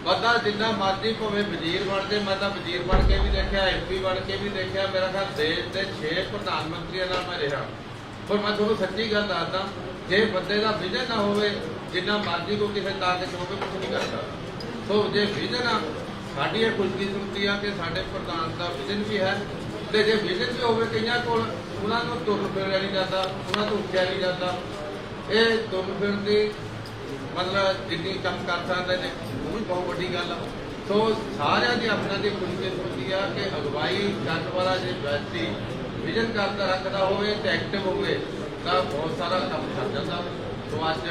ਬੰਦਾ ਜਿੰਨਾ ਮਰਜ਼ੀ ਭਾਵੇਂ ਵਜ਼ੀਰ ਬਣ ਜੇ, ਮੈਂ ਤਾਂ ਵਜ਼ੀਰ ਬਣ ਕੇ ਵੀ ਦੇਖਿਆ, MP ਬਣ ਕੇ ਵੀ ਦੇਖਿਆ, ਮੇਰਾ ਖਿਆਲ ਦੇਸ਼ ਦੇ 6 ਪ੍ਰਧਾਨ ਮੰਤਰੀਆਂ ਨਾਲ ਮੈਂ ਰਿਹਾ, ਪਰ ਮੈਂ ਤੁਹਾਨੂੰ ਸੱਚੀ ਗੱਲ ਦੱਸਦਾ, ਜੇ ਬੰਦੇ ਦਾ ਵਿਜ਼ਨ ਨਾ ਹੋਵੇ, ਜਿੰਨਾ ਮਰਜ਼ੀ ਕੋਈ ਕਿਸੇ ਤਾਕਤ ਹੋਵੇ ਕੁਝ ਨਹੀਂ ਕਰਦਾ। ਸੋ ਜੇ ਵਿਜ਼ਨ ਆ, ਸਾਡੀ ਇਹ ਖੁਸ਼ਕਿਸਮਤੀ ਆ ਕਿ ਸਾਡੇ ਪ੍ਰਧਾਨ ਦਾ ਵਿਜ਼ਨ ਵੀ ਹੈ, ਤੇ ਜੇ ਵਿਜ਼ਨ ਵੀ ਹੋਵੇ ਕਈਆਂ ਕੋਲ, ਉਹਨਾਂ ਨੂੰ ਤੁਰ ਫਿਰਿਆ ਨਹੀਂ ਜਾਂਦਾ, ਉਹਨਾਂ ਤੋਂ ਉੱਠਿਆ ਨਹੀਂ ਜਾਂਦਾ। ਇਹ ਤੁਰ ਫਿਰ ਦੀ ਮਤਲਬ ਜਿੰਨੀ ਕੰਮ ਕਰ ਸਕਦੇ ਨੇ ਉਹ ਵੀ ਬਹੁਤ ਵੱਡੀ ਗੱਲ ਆ। ਸੋ ਸਾਰਿਆਂ ਦੀ ਆਪਣਾ ਦੀ ਖੁਸ਼ਕਿਸਮਤੀ ਆ ਕਿ ਅਗਵਾਈ ਕਰਨ ਵਾਲਾ ਜੇ ਵਿਅਕਤੀ ਵਿਜ਼ਨ ਕਰਦਾ ਰੱਖਦਾ ਹੋਵੇ ਤੇ ਐਕਟਿਵ ਹੋਵੇ ਤਾਂ ਬਹੁਤ ਸਾਰਾ ਕੰਮ ਕਰ ਜਾਂਦਾ। ਸੋ ਅੱਜ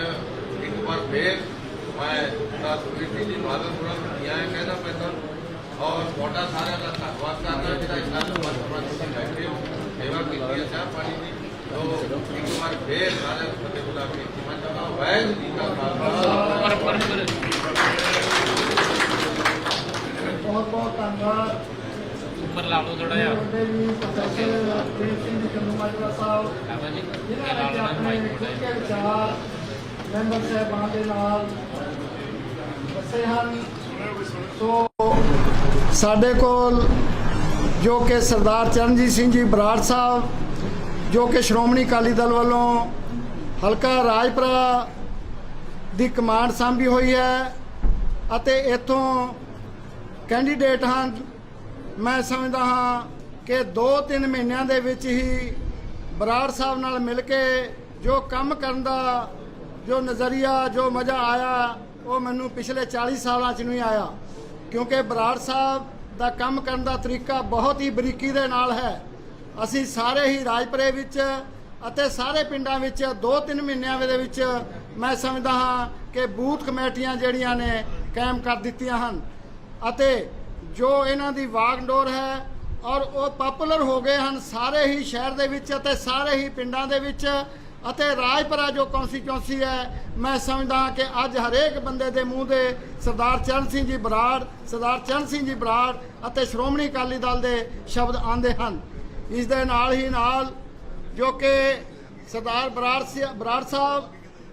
ਇੱਕ ਵਾਰ ਫੇਰ ਮੈਂ ਸੁਖਬੀਰ ਜੀ ਬਾਦਲ ਹੋਰਾਂ ਨੂੰ ਕਹਿਣਾ ਪੈਂਦਾ ਔਰ ਤੁਹਾਡਾ ਸਾਰਿਆਂ ਦਾ ਧੰਨਵਾਦ ਕਰਦਾ ਜਿਹੜਾ ਇੰਨਾ ਲੰਬਾ ਸਮਾਂ ਤੁਸੀਂ ਬੈਠੇ ਹੋ, ਸੇਵਾ ਕੀਤੀ ਹੈ ਚਾਹ ਪਾਣੀ ਦੀ। ਤੋ ਇੱਕ ਵਾਰ ਫੇਰ ਸਾਰਿਆਂ ਨੂੰ ਫਤਿਹ ਬੁਲਾ ਕੇ ਮੈਂ ਚਾਹੁੰਦਾ ਵਾਹਿਗੁਰੂ ਜੀ ਕਾ ਖਾਲਸਾ। ਬਹੁਤ ਬਹੁਤ ਧੰਨਵਾਦ। ਉੱਪਰ ਲਾ ਲਓ ਥੋੜਾ ਜਿਹਾ ਵੱਡੇ ਜੀ ਪ੍ਰੋਫੈਸਰ ਦੇਵ ਸਿੰਘ ਜੀ ਚੰਦੂਮਾਜਰਾ ਸਾਹਿਬ, ਆਵਾ ਜੀ ਜਿਨ੍ਹਾਂ ਨੇ ਆਪਣੇ ਖੁਦ ਕੇ ਵਿਚਾਰ ਮੈਂਬਰ ਸਾਹਿਬਾਨ ਦੇ ਨਾਲ ਦੱਸੇ ਹਨ। ਸੋ ਸਾਡੇ ਕੋਲ ਜੋ ਕਿ ਸਰਦਾਰ ਚਰਨਜੀਤ ਸਿੰਘ ਜੀ ਬਰਾੜ ਸਾਹਿਬ, ਜੋ ਕਿ ਸ਼੍ਰੋਮਣੀ ਅਕਾਲੀ ਦਲ ਵੱਲੋਂ ਹਲਕਾ ਰਾਜਪੁਰਾ ਦੀ ਕਮਾਂਡ ਸਾਂਭੀ ਹੋਈ ਹੈ ਅਤੇ ਇੱਥੋਂ ਕੈਂਡੀਡੇਟ ਹਨ। ਮੈਂ ਸਮਝਦਾ ਹਾਂ ਕਿ 2-3 ਮਹੀਨਿਆਂ ਦੇ ਵਿੱਚ ਹੀ ਬਰਾੜ ਸਾਹਿਬ ਨਾਲ ਮਿਲ ਕੇ ਜੋ ਕੰਮ ਕਰਨ ਦਾ ਜੋ ਨਜ਼ਰੀਆ, ਜੋ ਮਜ਼ਾ ਆਇਆ, ਉਹ ਮੈਨੂੰ ਪਿਛਲੇ 40 ਸਾਲਾਂ 'ਚ ਨਹੀਂ ਆਇਆ, ਕਿਉਂਕਿ ਬਰਾੜ ਸਾਹਿਬ ਦਾ ਕੰਮ ਕਰਨ ਦਾ ਤਰੀਕਾ ਬਹੁਤ ਹੀ ਬਰੀਕੀ ਦੇ ਨਾਲ ਹੈ। ਅਸੀਂ ਸਾਰੇ ਹੀ ਰਾਜਪੁਰੇ ਵਿੱਚ ਅਤੇ ਸਾਰੇ ਪਿੰਡਾਂ ਵਿੱਚ 2-3 ਮਹੀਨਿਆਂ ਦੇ ਵਿੱਚ ਮੈਂ ਸਮਝਦਾ ਹਾਂ ਕਿ ਬੂਥ ਕਮੇਟੀਆਂ ਜਿਹੜੀਆਂ ਨੇ ਕਾਇਮ ਕਰ ਦਿੱਤੀਆਂ ਹਨ ਅਤੇ ਜੋ ਇਹਨਾਂ ਦੀ ਵਾਗਡੋਰ ਹੈ ਔਰ ਉਹ ਪਪੂਲਰ ਹੋ ਗਏ ਹਨ ਸਾਰੇ ਹੀ ਸ਼ਹਿਰ ਦੇ ਵਿੱਚ ਅਤੇ ਸਾਰੇ ਹੀ ਪਿੰਡਾਂ ਦੇ ਵਿੱਚ ਅਤੇ ਰਾਜਪੁਰਾ ਜੋ ਕੌਂਸਟੀਚੁਐਂਸੀ ਹੈ, ਮੈਂ ਸਮਝਦਾ ਕਿ ਅੱਜ ਹਰੇਕ ਬੰਦੇ ਦੇ ਮੂੰਹ ਦੇ ਸਰਦਾਰ ਚਰਨ ਸਿੰਘ ਜੀ ਬਰਾੜ, ਸਰਦਾਰ ਚਰਨ ਸਿੰਘ ਜੀ ਬਰਾੜ ਅਤੇ ਸ਼੍ਰੋਮਣੀ ਅਕਾਲੀ ਦਲ ਦੇ ਸ਼ਬਦ ਆਉਂਦੇ ਹਨ। ਇਸ ਦੇ ਨਾਲ ਹੀ ਨਾਲ ਜੋ ਕਿ ਸਰਦਾਰ ਬਰਾੜ ਸਾਹਿਬ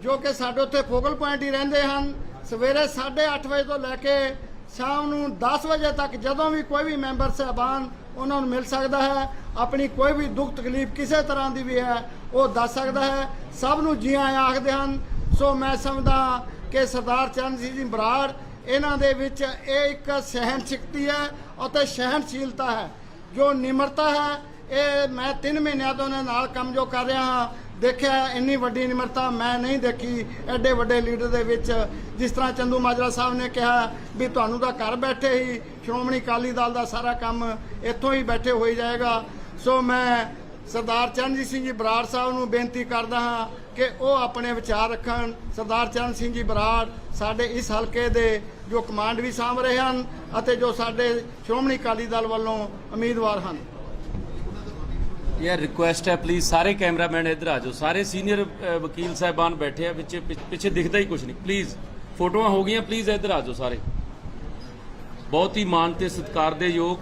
ਜੋ ਕਿ ਸਾਡੇ ਉੱਥੇ ਫੋਕਲ ਪੁਆਇੰਟ ਹੀ ਰਹਿੰਦੇ ਹਨ, ਸਵੇਰੇ 8:30 ਵਜੇ ਤੋਂ ਲੈ ਕੇ ਸ਼ਾਮ ਨੂੰ 10 ਵਜੇ ਤੱਕ ਜਦੋਂ ਵੀ ਕੋਈ ਵੀ ਮੈਂਬਰ ਸਾਹਿਬਾਨ ਉਹਨਾਂ ਨੂੰ ਮਿਲ ਸਕਦਾ ਹੈ, ਆਪਣੀ ਕੋਈ ਵੀ ਦੁੱਖ ਤਕਲੀਫ ਕਿਸੇ ਤਰ੍ਹਾਂ ਦੀ ਵੀ ਹੈ ਉਹ ਦੱਸ ਸਕਦਾ ਹੈ, ਸਭ ਨੂੰ ਜੀ ਆਇਆਂ ਆਖਦੇ ਹਨ। ਸੋ ਮੈਂ ਸਮਝਦਾ ਕਿ ਸਰਦਾਰ ਚਰਨ ਸਿੰਘ ਜੀ ਬਰਾੜ ਇਹਨਾਂ ਦੇ ਵਿੱਚ ਇਹ ਇੱਕ ਸਹਿਨ ਸ਼ਕਤੀ ਹੈ ਅਤੇ ਸਹਿਨਸ਼ੀਲਤਾ ਹੈ, ਜੋ ਨਿਮਰਤਾ ਹੈ। ਇਹ ਮੈਂ 3 ਮਹੀਨਿਆਂ ਤੋਂ ਉਹਨਾਂ ਨਾਲ ਕੰਮ ਜੋ ਕਰ ਰਿਹਾ ਹਾਂ, ਦੇਖਿਆ ਇੰਨੀ ਵੱਡੀ ਨਿਮਰਤਾ ਮੈਂ ਨਹੀਂ ਦੇਖੀ ਐਡੇ ਵੱਡੇ ਲੀਡਰ ਦੇ ਵਿੱਚ। ਜਿਸ ਤਰ੍ਹਾਂ ਚੰਦੂਮਾਜਰਾ ਸਾਹਿਬ ਨੇ ਕਿਹਾ ਵੀ ਤੁਹਾਨੂੰ ਤਾਂ ਘਰ ਬੈਠੇ ਹੀ ਸ਼੍ਰੋਮਣੀ ਅਕਾਲੀ ਦਲ ਦਾ ਸਾਰਾ ਕੰਮ ਇੱਥੋਂ ਹੀ ਬੈਠੇ ਹੋਈ ਜਾਏਗਾ। ਸੋ ਮੈਂ ਸਰਦਾਰ ਚਰਨਜੀਤ ਸਿੰਘ ਜੀ ਬਰਾੜ ਸਾਹਿਬ ਨੂੰ ਬੇਨਤੀ ਕਰਦਾ ਹਾਂ ਕਿ ਉਹ ਆਪਣੇ ਵਿਚਾਰ ਰੱਖਣ। ਸਰਦਾਰ ਚਰਨ ਸਿੰਘ ਜੀ ਬਰਾੜ ਸਾਡੇ ਇਸ ਹਲਕੇ ਦੇ ਜੋ ਕਮਾਂਡ ਵੀ ਸਾਂਭ ਰਹੇ ਹਨ ਅਤੇ ਜੋ ਸਾਡੇ ਸ਼੍ਰੋਮਣੀ ਅਕਾਲੀ ਦਲ ਵੱਲੋਂ ਉਮੀਦਵਾਰ ਹਨ। ਯਾਰ ਰਿਕੁਐਸਟ ਹੈ ਪਲੀਜ਼ ਸਾਰੇ ਕੈਮਰਾਮੈਨ ਇੱਧਰ ਆ ਜਾਓ, ਸਾਰੇ ਸੀਨੀਅਰ ਵਕੀਲ ਸਾਹਿਬਾਨ ਬੈਠੇ ਆ, ਪਿੱਛੇ ਦਿਖਦਾ ਹੀ ਕੁਝ ਨਹੀਂ, ਪਲੀਜ਼ ਫੋਟੋਆਂ ਹੋ ਗਈਆਂ, ਪਲੀਜ਼ ਇੱਧਰ ਆ ਜਾਓ ਸਾਰੇ। ਬਹੁਤ ਹੀ ਮਾਣ ਤੇ ਸਤਿਕਾਰ ਦੇ ਯੋਗ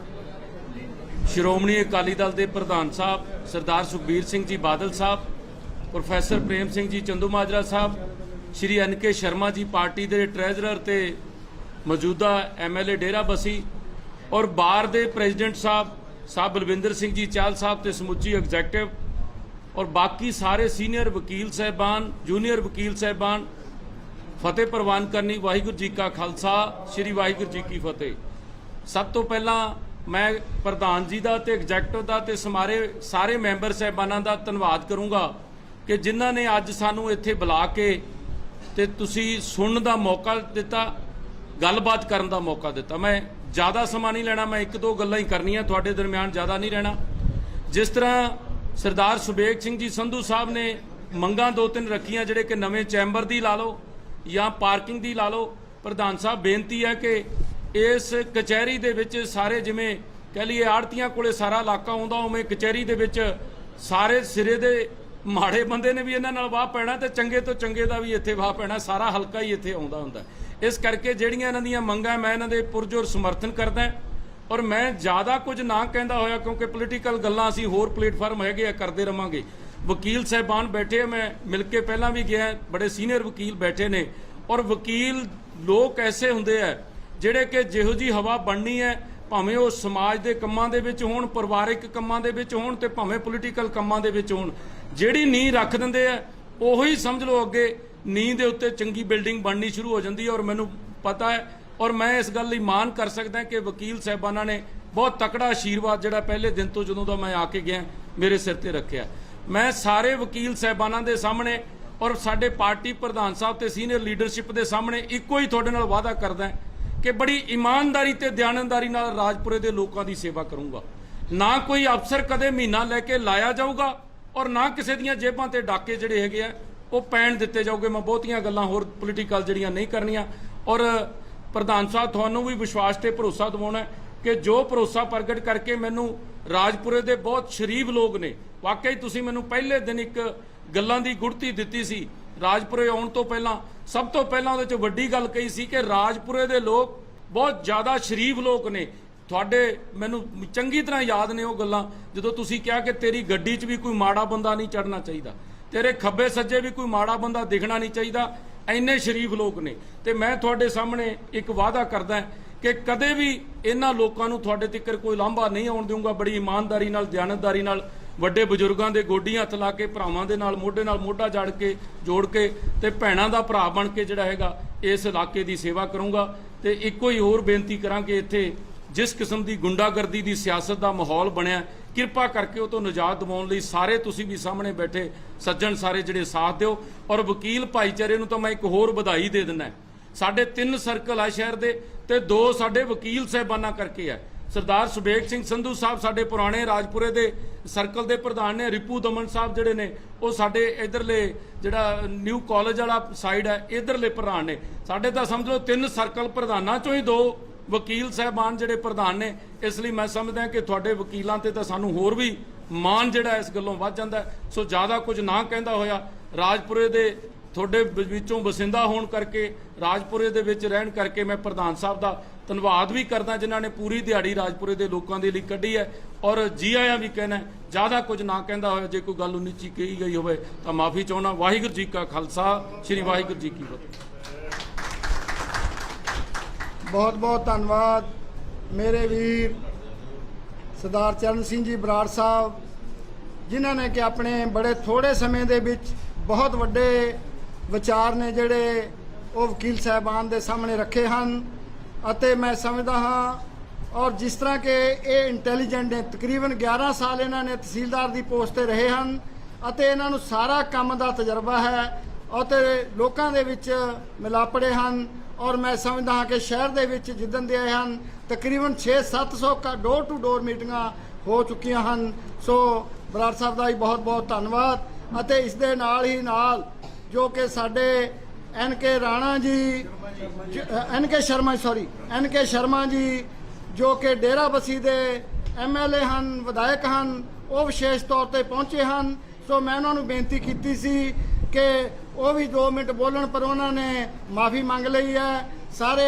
ਸ਼੍ਰੋਮਣੀ ਅਕਾਲੀ ਦਲ ਦੇ ਪ੍ਰਧਾਨ ਸਾਹਿਬ ਸਰਦਾਰ ਸੁਖਬੀਰ ਸਿੰਘ ਜੀ ਬਾਦਲ ਸਾਹਿਬ, ਪ੍ਰੋਫੈਸਰ ਪ੍ਰੇਮ ਸਿੰਘ ਜੀ ਚੰਦੂਮਾਜਰਾ ਸਾਹਿਬ, ਸ਼੍ਰੀ NK ਸ਼ਰਮਾ ਜੀ ਪਾਰਟੀ ਦੇ ਟ੍ਰੈਜ਼ਰਰ ਤੇ ਮੌਜੂਦਾ MLA ਡੇਰਾ ਬਸੀ, ਔਰ ਬਾਰ ਦੇ ਪ੍ਰੈਜ਼ੀਡੈਂਟ ਸਾਹਿਬ ਬਲਵਿੰਦਰ ਸਿੰਘ ਜੀ ਚਾਹਲ ਸਾਹਿਬ ਤੇ ਸਮੁੱਚੀ ਐਗਜ਼ੈਕਟਿਵ, ਔਰ ਬਾਕੀ ਸਾਰੇ ਸੀਨੀਅਰ ਵਕੀਲ ਸਾਹਿਬਾਨ, ਜੂਨੀਅਰ ਵਕੀਲ ਸਾਹਿਬਾਨ, ਫਤਿਹ ਪ੍ਰਵਾਨ ਕਰਨੀ। ਵਾਹਿਗੁਰੂ ਜੀ ਕਾ ਖਾਲਸਾ, ਸ਼੍ਰੀ ਵਾਹਿਗੁਰੂ ਜੀ ਕੀ ਫਤਿਹ। ਸਭ ਤੋਂ ਪਹਿਲਾਂ ਮੈਂ ਪ੍ਰਧਾਨ ਜੀ ਦਾ ਤੇ ਐਗਜ਼ੈਕਟਿਵ ਦਾ ਤੇ ਸਾਰੇ ਮੈਂਬਰ ਸਾਹਿਬਾਨਾਂ ਦਾ ਧੰਨਵਾਦ ਕਰੂੰਗਾ ਕਿ ਜਿਨ੍ਹਾਂ ਨੇ ਅੱਜ ਸਾਨੂੰ ਇੱਥੇ ਬੁਲਾ ਕੇ ਤੇ ਤੁਸੀਂ ਸੁਣਨ ਦਾ ਮੌਕਾ ਦਿੱਤਾ, ਗੱਲਬਾਤ ਕਰਨ ਦਾ ਮੌਕਾ ਦਿੱਤਾ। ਮੈਂ ਜ਼ਿਆਦਾ ਸਮਾਂ ਨਹੀਂ ਲੈਣਾ, ਮੈਂ 1-2 ਗੱਲਾਂ ਹੀ ਕਰਨੀਆਂ, ਤੁਹਾਡੇ ਦਰਮਿਆਨ ਜ਼ਿਆਦਾ ਨਹੀਂ ਰਹਿਣਾ। ਜਿਸ ਤਰ੍ਹਾਂ ਸਰਦਾਰ ਸੁਬੇਗ ਸਿੰਘ ਜੀ ਸੰਧੂ ਸਾਹਿਬ ਨੇ ਮੰਗਾਂ 2-3 ਰੱਖੀਆਂ, ਜਿਹੜੇ ਕਿ ਨਵੇਂ ਚੈਂਬਰ ਦੀ ਲਾ ਲਓ ਜਾਂ ਪਾਰਕਿੰਗ ਦੀ ਲਾ ਲਓ। ਪ੍ਰਧਾਨ ਸਾਹਿਬ ਬੇਨਤੀ ਹੈ ਕਿ ਇਸ ਕਚਹਿਰੀ ਦੇ ਵਿੱਚ ਸਾਰੇ, ਜਿਵੇਂ ਕਹਿ ਲਈਏ ਆੜਤੀਆਂ ਕੋਲੇ ਸਾਰਾ ਇਲਾਕਾ ਆਉਂਦਾ, ਉਵੇਂ ਕਚਹਿਰੀ ਦੇ ਵਿੱਚ ਸਾਰੇ ਸਿਰੇ ਦੇ ਮਾੜੇ ਬੰਦੇ ਨੇ ਵੀ ਇਹਨਾਂ ਨਾਲ ਵਾਹ ਪੈਣਾ ਤੇ ਚੰਗੇ ਤੋਂ ਚੰਗੇ ਦਾ ਵੀ ਇੱਥੇ ਵਾਹ ਪੈਣਾ, ਸਾਰਾ ਹਲਕਾ ਹੀ ਇੱਥੇ ਆਉਂਦਾ ਹੁੰਦਾ। ਇਸ ਕਰਕੇ ਜਿਹੜੀਆਂ ਇਹਨਾਂ ਦੀਆਂ ਮੰਗਾਂ ਮੈਂ ਇਹਨਾਂ ਦੇ ਪੁਰਜੋਰ ਸਮਰਥਨ ਕਰਦਾ ਔਰ ਮੈਂ ਜ਼ਿਆਦਾ ਕੁਝ ਨਾ ਕਹਿੰਦਾ ਹੋਇਆ ਕਿਉਂਕਿ ਪੋਲੀਟੀਕਲ ਗੱਲਾਂ ਅਸੀਂ ਹੋਰ ਪਲੇਟਫਾਰਮ ਹੈਗੇ ਆ ਕਰਦੇ ਰਵਾਂਗੇ। ਵਕੀਲ ਸਾਹਿਬਾਨ ਬੈਠੇ ਆ, ਮੈਂ ਮਿਲ ਕੇ ਪਹਿਲਾਂ ਵੀ ਗਿਆ, ਬੜੇ ਸੀਨੀਅਰ ਵਕੀਲ ਬੈਠੇ ਨੇ। ਔਰ ਵਕੀਲ ਲੋਕ ਐਸੇ ਹੁੰਦੇ ਆ ਜਿਹੜੇ ਕਿ ਜਿਹੋ ਜੀ ਹਵਾ ਬਣਨੀ ਹੈ, ਭਾਵੇਂ ਉਹ ਸਮਾਜ ਦੇ ਕੰਮਾਂ ਦੇ ਵਿੱਚ ਹੋਣ, ਪਰਿਵਾਰਿਕ ਕੰਮਾਂ ਦੇ ਵਿੱਚ ਹੋਣ ਤੇ ਭਾਵੇਂ ਪੋਲੀਟੀਕਲ ਕੰਮਾਂ ਦੇ ਵਿੱਚ ਹੋਣ, ਜਿਹੜੀ ਨੀਂਹ ਰੱਖ ਦਿੰਦੇ ਆ ਉਹੀ ਸਮਝ ਲਓ ਅੱਗੇ ਨੀਂਹ ਦੇ ਉੱਤੇ ਚੰਗੀ ਬਿਲਡਿੰਗ ਬਣਨੀ ਸ਼ੁਰੂ ਹੋ ਜਾਂਦੀ ਹੈ। ਔਰ ਮੈਨੂੰ ਪਤਾ ਹੈ ਔਰ ਮੈਂ ਇਸ ਗੱਲ ਲਈ ਮਾਣ ਕਰ ਸਕਦਾ ਕਿ ਵਕੀਲ ਸਾਹਿਬਾਨਾਂ ਨੇ ਬਹੁਤ ਤਕੜਾ ਆਸ਼ੀਰਵਾਦ ਜਿਹੜਾ ਪਹਿਲੇ ਦਿਨ ਤੋਂ ਜਦੋਂ ਦਾ ਮੈਂ ਆ ਕੇ ਗਿਆ ਮੇਰੇ ਸਿਰ ਤੇ ਰੱਖਿਆ। ਮੈਂ ਸਾਰੇ ਵਕੀਲ ਸਾਹਿਬਾਨਾਂ ਦੇ ਸਾਹਮਣੇ ਔਰ ਸਾਡੇ ਪਾਰਟੀ ਪ੍ਰਧਾਨ ਸਾਹਿਬ ਤੇ ਸੀਨੀਅਰ ਲੀਡਰਸ਼ਿਪ ਦੇ ਸਾਹਮਣੇ ਇੱਕੋ ਹੀ ਤੁਹਾਡੇ ਨਾਲ ਵਾਅਦਾ ਕਰਦਾ ਕਿ ਬੜੀ ਇਮਾਨਦਾਰੀ ਤੇ ਦਿਆਨਤਦਾਰੀ ਨਾਲ ਰਾਜਪੁਰੇ ਦੇ ਲੋਕਾਂ ਦੀ ਸੇਵਾ ਕਰੂੰਗਾ। ਨਾ ਕੋਈ ਅਫਸਰ ਕਦੇ ਮਹੀਨਾ ਲੈ ਕੇ ਲਾਇਆ ਜਾਊਗਾ ਔਰ ਨਾ ਕਿਸੇ ਦੀਆਂ ਜੇਬਾਂ ਤੇ ਡਾਕੇ ਜਿਹੜੇ ਹੈਗੇ ਆ ਉਹ ਪੈਣ ਦਿੱਤੇ ਜਾਓਗੇ। ਮੈਂ ਬਹੁਤੀਆਂ ਗੱਲਾਂ ਹੋਰ ਪੋਲੀਟੀਕਲ ਜਿਹੜੀਆਂ ਨਹੀਂ ਕਰਨੀਆਂ। ਔਰ ਪ੍ਰਧਾਨ ਸਾਹਿਬ ਤੁਹਾਨੂੰ ਵੀ ਵਿਸ਼ਵਾਸ ਤੇ ਭਰੋਸਾ ਦਿਵਾਉਣਾ ਕਿ ਜੋ ਭਰੋਸਾ ਪ੍ਰਗਟ ਕਰਕੇ ਮੈਨੂੰ ਰਾਜਪੁਰੇ ਦੇ ਬਹੁਤ ਸ਼ਰੀਫ ਲੋਕ ਨੇ, ਵਾਕਈ ਤੁਸੀਂ ਮੈਨੂੰ ਪਹਿਲੇ ਦਿਨ ਇੱਕ ਗੱਲਾਂ ਦੀ ਗੁੜਤੀ ਦਿੱਤੀ ਸੀ ਰਾਜਪੁਰੇ ਆਉਣ ਤੋਂ ਪਹਿਲਾਂ। ਸਭ ਤੋਂ ਪਹਿਲਾਂ ਉਹਦੇ 'ਚ ਵੱਡੀ ਗੱਲ ਕਹੀ ਸੀ ਕਿ ਰਾਜਪੁਰੇ ਦੇ ਲੋਕ ਬਹੁਤ ਜ਼ਿਆਦਾ ਸ਼ਰੀਫ ਲੋਕ ਨੇ। ਤੁਹਾਡੇ ਮੈਨੂੰ ਚੰਗੀ ਤਰ੍ਹਾਂ ਯਾਦ ਨੇ ਉਹ ਗੱਲਾਂ ਜਦੋਂ ਤੁਸੀਂ ਕਿਹਾ ਕਿ ਤੇਰੀ ਗੱਡੀ 'ਚ ਵੀ ਕੋਈ ਮਾੜਾ ਬੰਦਾ ਨਹੀਂ ਚੜ੍ਹਨਾ ਚਾਹੀਦਾ, ਤੇਰੇ ਖੱਬੇ ਸੱਜੇ ਵੀ ਕੋਈ ਮਾੜਾ ਬੰਦਾ ਦਿਖਣਾ ਨਹੀਂ ਚਾਹੀਦਾ, ਇੰਨੇ ਸ਼ਰੀਫ ਲੋਕ ਨੇ। ਤੇ ਮੈਂ ਤੁਹਾਡੇ ਸਾਹਮਣੇ ਇੱਕ ਵਾਅਦਾ ਕਰਦਾ ਕਿ ਕਦੇ ਵੀ ਇਹਨਾਂ ਲੋਕਾਂ ਨੂੰ ਤੁਹਾਡੇ ਤੱਕ ਕੋਈ ਲਾਂਭਾ ਨਹੀਂ ਆਉਣ ਦੇਵਾਂਗਾ। ਬੜੀ ਇਮਾਨਦਾਰੀ ਨਾਲ, ਦਿਆਨਤਦਾਰੀ ਨਾਲ, ਵੱਡੇ ਬਜ਼ੁਰਗਾਂ ਦੇ ਗੋਡੀਆਂ ਹੱਥ ਲਾ ਕੇ, ਭਰਾਵਾਂ ਦੇ ਨਾਲ ਮੋਢੇ ਨਾਲ ਮੋਢਾ ਜੋੜ ਕੇ ਤੇ ਭੈਣਾਂ ਦਾ ਭਰਾ ਬਣ ਕੇ ਜਿਹੜਾ ਹੈਗਾ ਇਸ ਇਲਾਕੇ ਦੀ ਸੇਵਾ ਕਰੂੰਗਾ। ਤੇ ਇੱਕੋ ਹੀ ਹੋਰ ਬੇਨਤੀ ਕਰਾਂ ਕਿ ਇੱਥੇ ਜਿਸ ਕਿਸਮ ਦੀ ਗੁੰਡਾਗਰਦੀ ਦੀ ਸਿਆਸਤ ਦਾ ਮਾਹੌਲ ਬਣਿਆ, ਕਿਰਪਾ ਕਰਕੇ ਉਹ ਤੋਂ ਨਿਜਾਤ ਦਿਵਾਉਣ ਲਈ ਸਾਰੇ ਤੁਸੀਂ ਵੀ ਸਾਹਮਣੇ ਬੈਠੇ ਸੱਜਣ ਸਾਰੇ ਜਿਹੜੇ ਸਾਥ ਦਿਓ। ਔਰ ਵਕੀਲ ਭਾਈਚਾਰੇ ਨੂੰ ਤਾਂ ਮੈਂ ਇੱਕ ਹੋਰ ਵਧਾਈ ਦੇ ਦਿੰਦਾ। ਸਾਡੇ 3 ਸਰਕਲ ਆ ਸ਼ਹਿਰ ਦੇ ਤੇ 2 ਸਾਡੇ ਵਕੀਲ ਸਾਹਿਬਾਨਾਂ ਕਰਕੇ ਆ। ਸਰਦਾਰ ਸੁਬੇਗ ਸਿੰਘ ਸੰਧੂ ਸਾਹਿਬ ਸਾਡੇ ਪੁਰਾਣੇ ਰਾਜਪੁਰੇ ਦੇ ਸਰਕਲ ਦੇ ਪ੍ਰਧਾਨ ਨੇ। ਰਿਪੂ ਦਮਨ ਸਾਹਿਬ ਜਿਹੜੇ ਨੇ ਉਹ ਸਾਡੇ ਇਧਰਲੇ ਜਿਹੜਾ ਨਿਊ ਕਾਲਜ ਵਾਲਾ ਸਾਈਡ ਹੈ ਇਧਰਲੇ ਪ੍ਰਧਾਨ ਨੇ। ਸਾਡੇ ਤਾਂ ਸਮਝ ਲਓ 3 ਸਰਕਲ ਪ੍ਰਧਾਨਾਂ ਚੋਂ ਹੀ 2 ਵਕੀਲ ਸਾਹਿਬਾਨ ਜਿਹੜੇ ਪ੍ਰਧਾਨ ਨੇ। ਇਸ ਲਈ ਮੈਂ ਸਮਝਦਾ ਕਿ ਤੁਹਾਡੇ ਵਕੀਲਾਂ ਤੇ ਤਾਂ ਸਾਨੂੰ ਹੋਰ ਵੀ ਮਾਣ ਜਿਹੜਾ ਇਸ ਗੱਲੋਂ ਵੱਧ ਜਾਂਦਾ। ਸੋ ਜ਼ਿਆਦਾ ਕੁਝ ਨਾ ਕਹਿੰਦਾ ਹੋਇਆ, ਰਾਜਪੁਰੇ ਦੇ ਤੁਹਾਡੇ ਵਿੱਚੋਂ ਵਸਿੰਦਾ ਹੋਣ ਕਰਕੇ, ਰਾਜਪੁਰੇ ਦੇ ਵਿੱਚ ਰਹਿਣ ਕਰਕੇ ਮੈਂ ਪ੍ਰਧਾਨ ਸਾਹਿਬ ਦਾ ਧੰਨਵਾਦ ਵੀ ਕਰਦਾ ਜਿਨ੍ਹਾਂ ਨੇ ਪੂਰੀ ਦਿਹਾੜੀ ਰਾਜਪੁਰੇ ਦੇ ਲੋਕਾਂ ਦੇ ਲਈ ਕੱਢੀ ਹੈ। ਔਰ ਜੀ ਆਇਆਂ ਵੀ ਕਹਿਣਾ। ਜ਼ਿਆਦਾ ਕੁਝ ਨਾ ਕਹਿੰਦਾ ਹੋਇਆ, ਜੇ ਕੋਈ ਗੱਲ ਉੱਚੀ ਕਹੀ ਗਈ ਹੋਵੇ ਤਾਂ ਮਾਫੀ ਚਾਹੁੰਦਾ। ਵਾਹਿਗੁਰੂ ਜੀ ਕਾ ਖਾਲਸਾ, ਸ੍ਰੀ ਵਾਹਿਗੁਰੂ ਜੀ ਕੀ ਫਤਿਹ। ਬਹੁਤ ਬਹੁਤ ਧੰਨਵਾਦ ਮੇਰੇ ਵੀਰ ਸਰਦਾਰ ਚਰਨ ਸਿੰਘ ਜੀ ਬਰਾੜ ਸਾਹਿਬ, ਜਿਨ੍ਹਾਂ ਨੇ ਕਿ ਆਪਣੇ ਬੜੇ ਥੋੜੇ ਸਮੇਂ ਦੇ ਵਿੱਚ ਬਹੁਤ ਵੱਡੇ ਵਿਚਾਰ ਨੇ ਜਿਹੜੇ ਉਹ ਵਕੀਲ ਸਾਹਿਬਾਨ ਦੇ ਸਾਹਮਣੇ ਰੱਖੇ ਹਨ। ਅਤੇ ਮੈਂ ਸਮਝਦਾ ਹਾਂ ਔਰ ਜਿਸ ਤਰ੍ਹਾਂ ਕਿ ਇਹ ਇੰਟੈਲੀਜੈਂਟ ਨੇ, ਤਕਰੀਬਨ 11 ਸਾਲ ਇਹਨਾਂ ਨੇ ਤਹਿਸੀਲਦਾਰ ਦੀ ਪੋਸਟ ਤੇ ਰਹੇ ਹਨ ਅਤੇ ਇਹਨਾਂ ਨੂੰ ਸਾਰਾ ਕੰਮ ਦਾ ਤਜਰਬਾ ਹੈ ਅਤੇ ਲੋਕਾਂ ਦੇ ਵਿੱਚ ਮਿਲਾਪੜੇ ਹਨ। ਔਰ ਮੈਂ ਸਮਝਦਾ ਹਾਂ ਕਿ ਸ਼ਹਿਰ ਦੇ ਵਿੱਚ ਜਿੱਦਣ ਦੇ ਆਏ ਹਨ ਤਕਰੀਬਨ 600-700 ਡੋਰ ਟੂ ਡੋਰ ਮੀਟਿੰਗਾਂ ਹੋ ਚੁੱਕੀਆਂ ਹਨ। ਸੋ ਬਰਾੜ ਸਾਹਿਬ ਦਾ ਵੀ ਬਹੁਤ ਬਹੁਤ ਧੰਨਵਾਦ। ਅਤੇ ਇਸ ਦੇ ਨਾਲ ਹੀ ਨਾਲ ਜੋ ਕਿ ਸਾਡੇ ਐਨ.ਕੇ. ਰਾਣਾ ਜੀ, ਐਨ.ਕੇ. ਸ਼ਰਮਾ ਜੀ ਜੋ ਕਿ ਡੇਰਾਬੱਸੀ ਦੇ MLA ਹਨ, ਵਿਧਾਇਕ ਹਨ, ਉਹ ਵਿਸ਼ੇਸ਼ ਤੌਰ ਤੇ ਪਹੁੰਚੇ ਹਨ। ਸੋ ਮੈਂ ਉਹਨਾਂ ਨੂੰ ਬੇਨਤੀ ਕੀਤੀ ਸੀ ਕਿ ਉਹ ਵੀ 2 ਮਿੰਟ ਬੋਲਣ, ਪਰ ਉਹਨਾਂ ਨੇ ਮਾਫੀ ਮੰਗ ਲਈ ਹੈ। ਸਾਰੇ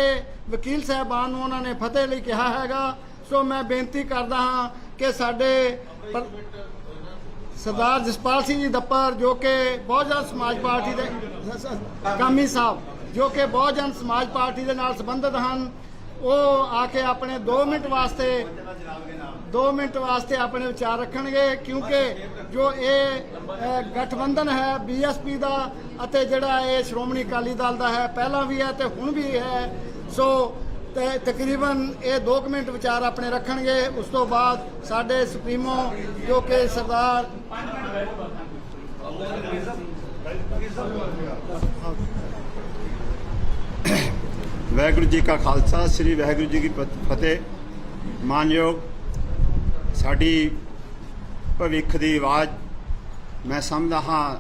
ਵਕੀਲ ਸਾਹਿਬਾਨ ਨੂੰ ਉਹਨਾਂ ਨੇ ਫਤਿਹ ਲਈ ਕਿਹਾ ਹੈਗਾ। ਸੋ ਮੈਂ ਬੇਨਤੀ ਕਰਦਾ ਹਾਂ ਕਿ ਸਾਡੇ ਸਰਦਾਰ ਜਸਪਾਲ ਸਿੰਘ ਜੀ ਦੱਪਰ ਜੋ ਕਿ ਬਹੁਜਨ ਸਮਾਜ ਪਾਰਟੀ ਦੇ ਕਾਮੀ ਸਾਹਿਬ ਜੋ ਕਿ ਬਹੁਜਨ ਸਮਾਜ ਪਾਰਟੀ ਦੇ ਨਾਲ ਸੰਬੰਧਿਤ ਹਨ, ਉਹ ਆ ਕੇ ਆਪਣੇ 2 ਮਿੰਟ ਵਾਸਤੇ ਆਪਣੇ ਵਿਚਾਰ ਰੱਖਣਗੇ। ਕਿਉਂਕਿ ਜੋ ਇਹ ਗਠਬੰਧਨ ਹੈ BSP ਦਾ ਅਤੇ ਜਿਹੜਾ ਇਹ ਸ਼੍ਰੋਮਣੀ ਅਕਾਲੀ ਦਲ ਦਾ ਹੈ, ਪਹਿਲਾਂ ਵੀ ਹੈ ਤੇ ਹੁਣ ਵੀ ਹੈ। ਸੋ ਤਕਰੀਬਨ ਇਹ 2 ਮਿੰਟ ਵਿਚਾਰ ਆਪਣੇ ਰੱਖਣਗੇ। ਉਸ ਤੋਂ ਬਾਅਦ ਸਾਡੇ ਸੁਪਰੀਮੋ ਜੋ ਕਿ ਸਰਦਾਰ ਵਾਹਿਗੁਰੂ ਜੀ ਕਾ ਖਾਲਸਾ, ਸ੍ਰੀ ਵਾਹਿਗੁਰੂ ਜੀ ਕੀ ਫਤਿਹ। ਮਾਨਯੋਗ ਸਾਡੀ ਭਵਿੱਖ ਦੀ ਆਵਾਜ਼ ਮੈਂ ਸਮਝਦਾ ਹਾਂ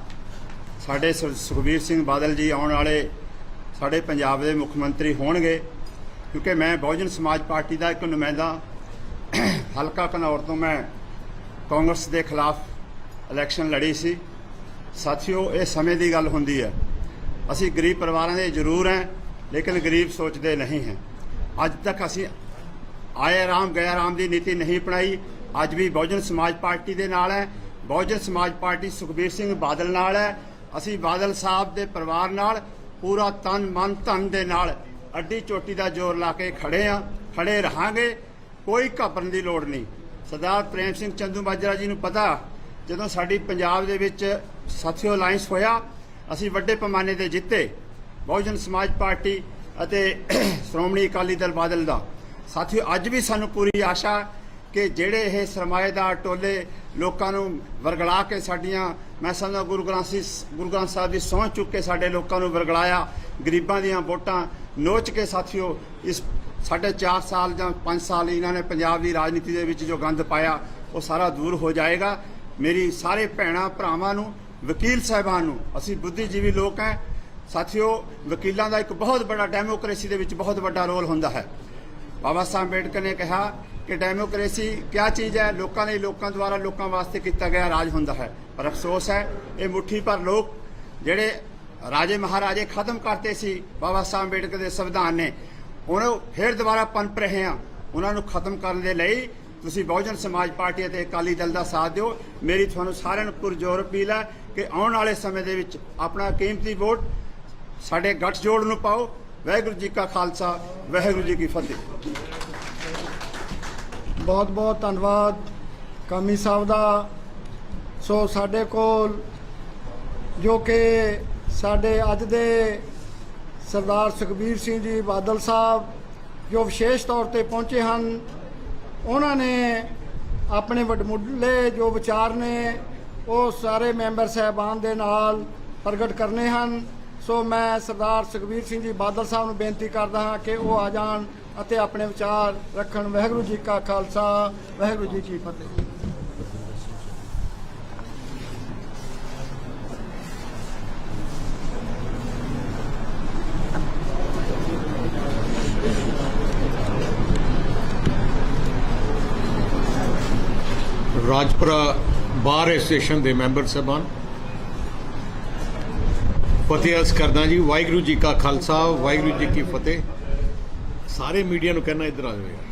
ਸਾਡੇ ਸੁਖਬੀਰ ਸਿੰਘ ਬਾਦਲ ਜੀ ਆਉਣ ਵਾਲੇ ਸਾਡੇ ਪੰਜਾਬ ਦੇ ਮੁੱਖ ਮੰਤਰੀ ਹੋਣਗੇ। ਕਿਉਂਕਿ ਮੈਂ ਬਹੁਜਨ ਸਮਾਜ ਪਾਰਟੀ ਦਾ ਇੱਕ ਨੁਮਾਇੰਦਾ, ਹਲਕਾ ਘਨੌਰ ਤੋਂ ਮੈਂ ਕਾਂਗਰਸ ਦੇ ਖਿਲਾਫ ਇਲੈਕਸ਼ਨ ਲੜੀ ਸੀ। ਸਾਥੀਓ, ਇਹ ਸਮੇਂ ਦੀ ਗੱਲ ਹੁੰਦੀ ਹੈ। ਅਸੀਂ ਗਰੀਬ ਪਰਿਵਾਰਾਂ ਦੇ ਜ਼ਰੂਰ ਹਾਂ, ਲੇਕਿਨ ਗਰੀਬ ਸੋਚਦੇ ਨਹੀਂ ਹੈ। ਅੱਜ ਤੱਕ ਅਸੀਂ ਆਏ ਰਾਮ ਗਏ ਰਾਮ ਦੀ ਨੀਤੀ ਨਹੀਂ ਅਪਣਾਈ। ਅੱਜ ਵੀ ਬਹੁਜਨ ਸਮਾਜ ਪਾਰਟੀ ਦੇ ਨਾਲ ਹੈ। ਬਹੁਜਨ ਸਮਾਜ ਪਾਰਟੀ ਸੁਖਬੀਰ ਸਿੰਘ ਬਾਦਲ ਨਾਲ ਹੈ। ਅਸੀਂ ਬਾਦਲ ਸਾਹਿਬ ਦੇ ਪਰਿਵਾਰ ਨਾਲ ਪੂਰਾ ਤਨ ਮਨ ਧਨ ਦੇ ਨਾਲ ਅੱਡੀ ਚੋਟੀ ਦਾ ਜ਼ੋਰ ਲਾ ਕੇ ਖੜੇ ਆ, ਖੜੇ ਰਹਾਂਗੇ। ਕੋਈ ਘਬਰਨ ਦੀ ਲੋੜ ਨਹੀਂ। ਸਰਦਾਰ ਪ੍ਰੇਮ ਸਿੰਘ ਚੰਦੂ ਮਾਜਰਾ ਜੀ ਨੂੰ ਪਤਾ, ਜਦੋਂ ਸਾਡੀ ਪੰਜਾਬ ਦੇ ਵਿੱਚ ਸਾਥੀਓ ਅਲਾਇੰਸ ਹੋਇਆ, ਅਸੀਂ ਵੱਡੇ ਪੈਮਾਨੇ ਤੇ ਜਿੱਤੇ। ਬਹੁਜਨ ਸਮਾਜ ਪਾਰਟੀ ਅਤੇ ਸ਼੍ਰੋਮਣੀ ਅਕਾਲੀ ਦਲ ਬਾਦਲ ਦਾ ਸਾਥੀਓ, ਅੱਜ ਵੀ ਸਾਨੂੰ ਪੂਰੀ ਆਸ਼ਾ ਕਿ ਜਿਹੜੇ ਇਹ ਸਰਮਾਏਦਾਰ ਟੋਲੇ ਲੋਕਾਂ ਨੂੰ ਵਰਗਲਾ ਕੇ ਸਾਡੀਆਂ, ਮੈਂ ਸਮਝਦਾ ਗੁਰੂ ਗ੍ਰੰਥ ਸਾਹਿਬ ਦੀ ਸਹੁੰ ਚੁੱਕ ਕੇ ਸਾਡੇ ਲੋਕਾਂ ਨੂੰ ਵਰਗਲਾਇਆ, ਗਰੀਬਾਂ ਦੀਆਂ ਵੋਟਾਂ ਨੋਚ ਕੇ ਸਾਥੀਓ ਇਸ ਸਾਢੇ 4 ਸਾਲ ਜਾਂ 5 ਸਾਲ ਇਹਨਾਂ ਨੇ ਪੰਜਾਬ ਦੀ ਰਾਜਨੀਤੀ ਦੇ ਵਿੱਚ ਜੋ ਗੰਦ ਪਾਇਆ ਉਹ ਸਾਰਾ ਦੂਰ ਹੋ ਜਾਏਗਾ। ਮੇਰੀ ਸਾਰੇ ਭੈਣਾਂ ਭਰਾਵਾਂ ਨੂੰ, ਵਕੀਲ ਸਾਹਿਬਾਨ ਨੂੰ, ਅਸੀਂ ਬੁੱਧੀਜੀਵੀ ਲੋਕ ਹਾਂ ਸਾਥੀਓ, ਵਕੀਲਾਂ ਦਾ ਇੱਕ ਬਹੁਤ ਵੱਡਾ ਡੈਮੋਕ੍ਰੇਸੀ ਦੇ ਵਿੱਚ ਬਹੁਤ ਵੱਡਾ ਰੋਲ ਹੁੰਦਾ ਹੈ। ਬਾਬਾ ਸਾਹਿਬ ਅੰਬੇਡਕਰ ਨੇ ਕਿਹਾ ਕਿ ਡੈਮੋਕ੍ਰੇਸੀ ਕਿਆ ਚੀਜ਼ ਹੈ? ਲੋਕਾਂ ਲਈ, ਲੋਕਾਂ ਦੁਆਰਾ, ਲੋਕਾਂ ਵਾਸਤੇ ਕੀਤਾ ਗਿਆ ਰਾਜ ਹੁੰਦਾ ਹੈ। ਪਰ ਅਫਸੋਸ ਹੈ ਇਹ ਮੁੱਠੀ ਭਰ ਲੋਕ ਜਿਹੜੇ ਰਾਜੇ ਮਹਾਰਾਜੇ ਖਤਮ ਕਰਤੇ ਸੀ ਬਾਬਾ ਸਾਹਿਬ ਅੰਬੇਡਕਰ ਦੇ ਸੰਵਿਧਾਨ ਨੇ, ਉਹਨੂੰ ਫਿਰ ਦੁਬਾਰਾ ਪਨਪ ਰਹੇ ਆ। ਉਹਨਾਂ ਨੂੰ ਖਤਮ ਕਰਨ ਦੇ ਲਈ ਤੁਸੀਂ ਬਹੁਜਨ ਸਮਾਜ ਪਾਰਟੀ ਅਤੇ ਅਕਾਲੀ ਦਲ ਦਾ ਸਾਥ ਦਿਓ। ਮੇਰੀ ਤੁਹਾਨੂੰ ਸਾਰਿਆਂ ਨੂੰ ਪੁਰਜ਼ੋਰ ਅਪੀਲ ਹੈ ਕਿ ਆਉਣ ਵਾਲੇ ਸਮੇਂ ਦੇ ਵਿੱਚ ਆਪਣਾ ਕੀਮਤੀ ਵੋਟ ਸਾਡੇ ਗੱਠਜੋੜ ਨੂੰ ਪਾਓ। ਵਾਹਿਗੁਰੂ ਜੀ ਕਾ ਖਾਲਸਾ, ਵਾਹਿਗੁਰੂ ਜੀ ਕੀ ਫਤਿਹ। ਬਹੁਤ ਬਹੁਤ ਧੰਨਵਾਦ ਕਾਮੀ ਸਾਹਿਬ ਦਾ। ਸੋ ਸਾਡੇ ਕੋਲ ਜੋ ਕਿ ਸਾਡੇ ਅੱਜ ਦੇ ਸਰਦਾਰ ਸੁਖਬੀਰ ਸਿੰਘ ਜੀ ਬਾਦਲ ਸਾਹਿਬ ਜੋ ਵਿਸ਼ੇਸ਼ ਤੌਰ ਤੇ ਪਹੁੰਚੇ ਹਨ, ਉਹਨਾਂ ਨੇ ਆਪਣੇ ਵੱਡਮੁੱਲੇ ਜੋ ਵਿਚਾਰ ਨੇ ਉਹ ਸਾਰੇ ਮੈਂਬਰ ਸਾਹਿਬਾਨ ਦੇ ਨਾਲ ਪ੍ਰਗਟ ਕਰਨੇ ਹਨ। ਸੋ ਮੈਂ ਸਰਦਾਰ ਸੁਖਬੀਰ ਸਿੰਘ ਜੀ ਬਾਦਲ ਸਾਹਿਬ ਨੂੰ ਬੇਨਤੀ ਕਰਦਾ ਹਾਂ ਕਿ ਉਹ ਆ ਜਾਣ ਅਤੇ ਆਪਣੇ ਵਿਚਾਰ ਰੱਖਣ। ਵਾਹਿਗੁਰੂ ਜੀ ਕਾ ਖਾਲਸਾ, ਵਾਹਿਗੁਰੂ ਜੀ ਕੀ ਫਤਿਹ। ਰਾਜਪੁਰਾ ਬਾਰ ਐਸੋਸੀਏਸ਼ਨ ਦੇ ਮੈਂਬਰ ਸਾਹਿਬਾਨ, ਫਤਿਹ ਅਰਜ਼ ਕਰਦਾ ਜੀ। ਵਾਹਿਗੁਰੂ ਜੀ ਕਾ ਖਾਲਸਾ, ਵਾਹਿਗੁਰੂ ਜੀ ਕੀ ਫਤਿਹ। ਸਾਰੇ ਮੀਡੀਆ ਨੂੰ ਕਹਿਣਾ ਇੱਧਰ ਆ ਜਾਓ ਯਾਰ,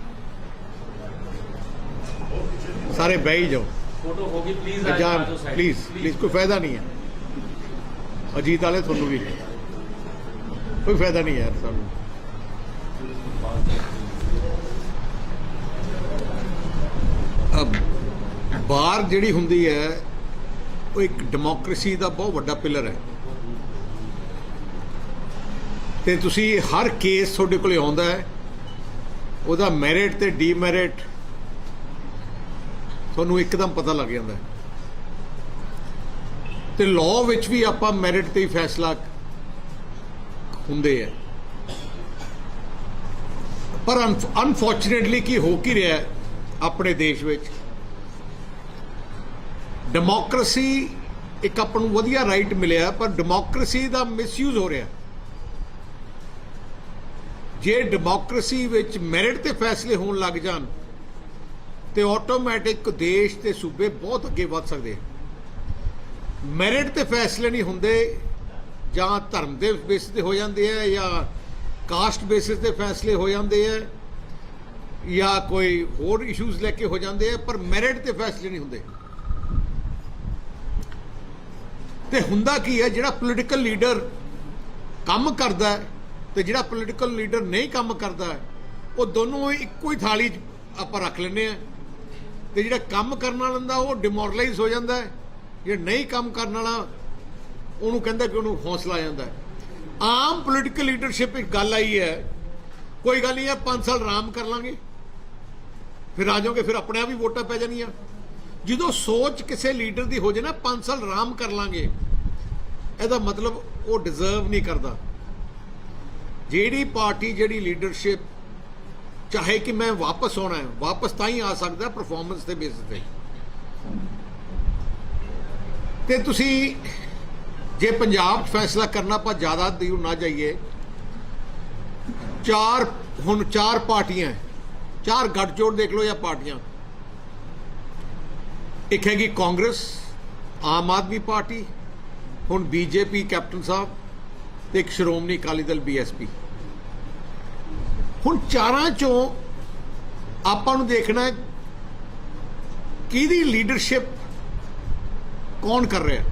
ਸਾਰੇ ਬਹਿ ਹੀ ਜਾਓ। ਫੋਟੋ ਹੋਗੀ ਪਲੀਜ਼, ਪਲੀਜ਼ ਕੋਈ ਫਾਇਦਾ ਨਹੀਂ ਹੈ। ਅਜੀਤ ਵਾਲੇ ਤੁਹਾਨੂੰ ਵੀ ਕੋਈ ਫਾਇਦਾ ਨਹੀਂ ਯਾਰ ਸਾਨੂੰ। ਬਾਰ ਜਿਹੜੀ ਹੁੰਦੀ ਹੈ ਉਹ ਇੱਕ ਡੈਮੋਕ੍ਰੇਸੀ ਦਾ ਬਹੁਤ ਵੱਡਾ ਪਿਲਰ ਹੈ ਤੇ ਤੁਸੀਂ ਹਰ ਕੇਸ ਤੁਹਾਡੇ ਕੋਲ ਆਉਂਦਾ ਹੈ, ਉਹਦਾ ਮੈਰਿਟ ਤੇ ਡੀਮੈਰਿਟ ਤੁਹਾਨੂੰ ਇੱਕਦਮ ਪਤਾ ਲੱਗ ਜਾਂਦਾ ਹੈ। ਤੇ ਲਾਅ ਵਿੱਚ ਵੀ ਆਪਾਂ ਮੈਰਿਟ ਤੇ ਹੀ ਫੈਸਲਾ ਹੁੰਦੇ ਹੈ। ਪਰ ਅਨਫੋਰਚੂਨੇਟਲੀ ਕੀ ਹੋ ਕੀ ਰਿਹਾ ਆਪਣੇ ਦੇਸ਼ ਵਿੱਚ, ਡੈਮੋਕ੍ਰੇਸੀ ਇੱਕ ਆਪਾਂ ਨੂੰ ਵਧੀਆ ਰਾਈਟ ਮਿਲਿਆ ਪਰ ਡੈਮੋਕ੍ਰੇਸੀ ਦਾ ਮਿਸਯੂਜ਼ ਹੋ ਰਿਹਾ। ਜੇ ਡੈਮੋਕ੍ਰੇਸੀ ਵਿੱਚ ਮੈਰਿਟ ਤੇ ਫੈਸਲੇ ਹੋਣ ਲੱਗ ਜਾਣ ਤੇ ਆਟੋਮੈਟਿਕ ਦੇਸ਼ ਤੇ ਸੂਬੇ ਬਹੁਤ ਅੱਗੇ ਵੱਧ ਸਕਦੇ ਆ। ਮੈਰਿਟ ਤੇ ਫੈਸਲੇ ਨਹੀਂ ਹੁੰਦੇ, ਜਾਂ ਧਰਮ ਦੇ ਬੇਸਿਸ ਤੇ ਹੋ ਜਾਂਦੇ ਆ, ਜਾਂ ਕਾਸਟ ਬੇਸਿਸ ਤੇ ਫੈਸਲੇ ਹੋ ਜਾਂਦੇ ਆ, ਜਾਂ ਕੋਈ ਹੋਰ ਇਸ਼ੂਜ਼ ਲੈ ਕੇ ਹੋ ਜਾਂਦੇ ਆ, ਪਰ ਮੈਰਿਟ ਤੇ ਫੈਸਲੇ ਨਹੀਂ ਹੁੰਦੇ। ਤੇ ਹੁੰਦਾ ਕੀ ਹੈ, ਜਿਹੜਾ ਪੋਲੀਟੀਕਲ ਲੀਡਰ ਕੰਮ ਕਰਦਾ ਹੈ ਤੇ ਜਿਹੜਾ ਪੋਲੀਟੀਕਲ ਲੀਡਰ ਨਹੀਂ ਕੰਮ ਕਰਦਾ ਉਹ ਦੋਨੋਂ ਇੱਕੋ ਹੀ ਥਾਲੀ 'ਚ ਆਪਾਂ ਰੱਖ ਲੈਂਦੇ ਆ। ਤੇ ਜਿਹੜਾ ਕੰਮ ਕਰਨ ਵਾਲਾ ਹੁੰਦਾ ਉਹ ਡਿਮੋਰਲਾਈਜ਼ ਹੋ ਜਾਂਦਾ ਹੈ, ਜਿਹੜਾ ਨਹੀਂ ਕੰਮ ਕਰਨ ਵਾਲਾ ਉਹਨੂੰ ਕਹਿੰਦਾ ਕਿ ਉਹਨੂੰ ਹੌਸਲਾ ਆ ਜਾਂਦਾ ਹੈ। ਆਮ ਪੋਲੀਟੀਕਲ ਲੀਡਰਸ਼ਿਪ ਇੱਕ ਗੱਲ ਆਈ ਹੈ, ਕੋਈ ਗੱਲ ਨਹੀਂ ਹੈ 5 ਸਾਲ ਆਰਾਮ ਕਰ ਲਾਂਗੇ ਫਿਰ ਆ ਜਾਓਗੇ, ਫਿਰ ਆਪਣੇ ਆਪ ਹੀ ਵੋਟਾਂ ਪੈ ਜਾਣੀਆਂ। ਜਦੋਂ ਸੋਚ ਕਿਸੇ ਲੀਡਰ ਦੀ ਹੋ ਜਾਏ ਨਾ 5 ਸਾਲ ਆਰਾਮ ਕਰ ਲਾਂਗੇ, ਇਹਦਾ ਮਤਲਬ ਉਹ ਡਿਜ਼ਰਵ ਨਹੀਂ ਕਰਦਾ। ਜਿਹੜੀ ਪਾਰਟੀ, ਜਿਹੜੀ ਲੀਡਰਸ਼ਿਪ ਚਾਹੇ ਕਿ ਮੈਂ ਵਾਪਸ ਆਉਣਾ ਹੈ, ਵਾਪਸ ਤਾਂ ਹੀ ਆ ਸਕਦਾ ਪਰਫਾਰਮੈਂਸ ਦੇ ਬੇਸਿਸ ਤੇ ਤੁਸੀਂ ਜੇ ਪੰਜਾਬ 'ਚ ਫੈਸਲਾ ਕਰਨਾ, ਆਪਾਂ ਜ਼ਿਆਦਾ ਦੂਰ ਨਾ ਜਾਈਏ। ਹੁਣ ਚਾਰ ਪਾਰਟੀਆਂ, 4 ਗੱਠਜੋੜ ਦੇਖ ਲਓ ਜਾਂ ਪਾਰਟੀਆਂ। ਇੱਕ ਹੈਗੀ ਕਾਂਗਰਸ, ਆਮ ਆਦਮੀ ਪਾਰਟੀ, ਹੁਣ ਬੀਜੇਪੀ ਕੈਪਟਨ ਸਾਹਿਬ, ਤੇ ਇੱਕ ਸ਼੍ਰੋਮਣੀ ਅਕਾਲੀ ਦਲ BSP। ਹੁਣ ਚਾਰਾਂ ਚੋਂ ਆਪਾਂ ਨੂੰ ਦੇਖਣਾ ਕਿਹਦੀ ਲੀਡਰਸ਼ਿਪ ਕੌਣ ਕਰ ਰਿਹਾ।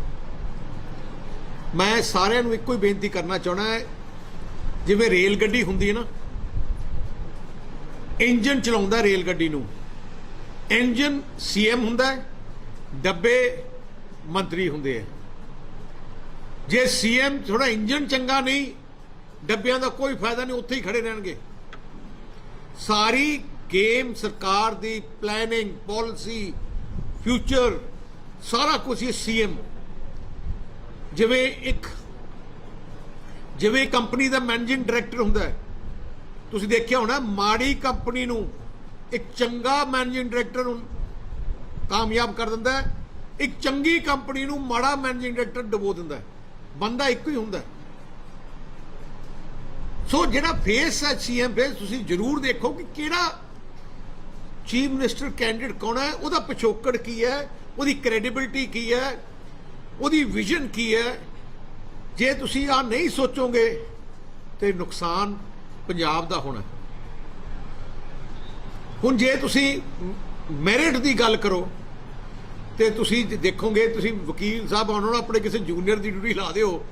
ਮੈਂ ਸਾਰਿਆਂ ਨੂੰ ਇੱਕੋ ਹੀ ਬੇਨਤੀ ਕਰਨਾ ਚਾਹਣਾ ਹੈ, ਜਿਵੇਂ ਰੇਲ ਗੱਡੀ ਹੁੰਦੀ ਹੈ ਨਾ, ਇੰਜਨ ਚਲਾਉਂਦਾ ਰੇਲ ਗੱਡੀ ਨੂੰ, ਇੰਜਨ ਸੀਐਮ ਹੁੰਦਾ, ਡੱਬੇ ਮੰਤਰੀ ਹੁੰਦੇ ਆ। ਜੇ ਸੀਐਮ ਥੋੜਾ ਇੰਜਨ ਚੰਗਾ ਨਹੀਂ, ਡੱਬਿਆਂ ਦਾ ਕੋਈ ਫਾਇਦਾ ਨਹੀਂ, ਉੱਥੇ ਹੀ ਖੜੇ ਰਹਿਣਗੇ। ਸਾਰੀ ਗੇਮ ਸਰਕਾਰ ਦੀ ਪਲੈਨਿੰਗ, ਪਾਲਿਸੀ, ਫਿਊਚਰ, ਸਾਰਾ ਕੁਝ ਇਹ ਸੀਐਮ। ਜਿਵੇਂ ਕੰਪਨੀ ਦਾ ਮੈਨੇਜਿੰਗ ਡਾਇਰੈਕਟਰ ਹੁੰਦਾ ਹੈ, ਤੁਸੀਂ ਦੇਖਿਆ ਹੋਣਾ, ਮਾੜੀ ਕੰਪਨੀ ਨੂੰ ਇੱਕ ਚੰਗਾ ਮੈਨੇਜਿੰਗ ਡਾਇਰੈਕਟਰ ਨੂੰ ਕਾਮਯਾਬ ਕਰ ਦਿੰਦਾ ਹੈ, ਇੱਕ ਚੰਗੀ ਕੰਪਨੀ ਨੂੰ ਮਾੜਾ ਮੈਨੇਜਿੰਗ ਡਾਇਰੈਕਟਰ ਡੁਬੋ ਦਿੰਦਾ ਹੈ। ਬੰਦਾ ਇੱਕੋ ਹੀ ਹੁੰਦਾ। ਸੋ ਜਿਹੜਾ ਫੇਸ ਹੈ ਸੀਐਮ ਫੇਸ, ਤੁਸੀਂ ਜ਼ਰੂਰ ਦੇਖੋ ਕਿ ਕਿਹੜਾ ਚੀਫ ਮਿਨਿਸਟਰ ਕੈਂਡੀਡੇਟ ਕੌਣ ਹੈ, ਉਹਦਾ ਪਿਛੋਕੜ ਕੀ ਹੈ, ਉਹਦੀ ਕ੍ਰੈਡੀਬਿਲਿਟੀ ਕੀ ਹੈ, ਉਹਦੀ ਵਿਜ਼ਨ ਕੀ ਹੈ। ਜੇ ਤੁਸੀਂ ਆ ਨਹੀਂ ਸੋਚੋਗੇ ਤੇ ਨੁਕਸਾਨ ਪੰਜਾਬ ਦਾ ਹੋਣਾ। ਹੁਣ ਜੇ ਤੁਸੀਂ ਮੈਰਿਟ ਦੀ ਗੱਲ ਕਰੋ ਤੇ ਤੁਸੀਂ ਦੇਖੋਗੇ, ਤੁਸੀਂ ਵਕੀਲ ਸਾਹਿਬ ਉਹਨਾਂ ਨੂੰ ਆਪਣੇ ਕਿਸੇ ਜੂਨੀਅਰ ਦੀ ਡਿਊਟੀ ਲਾ ਦਿਓ,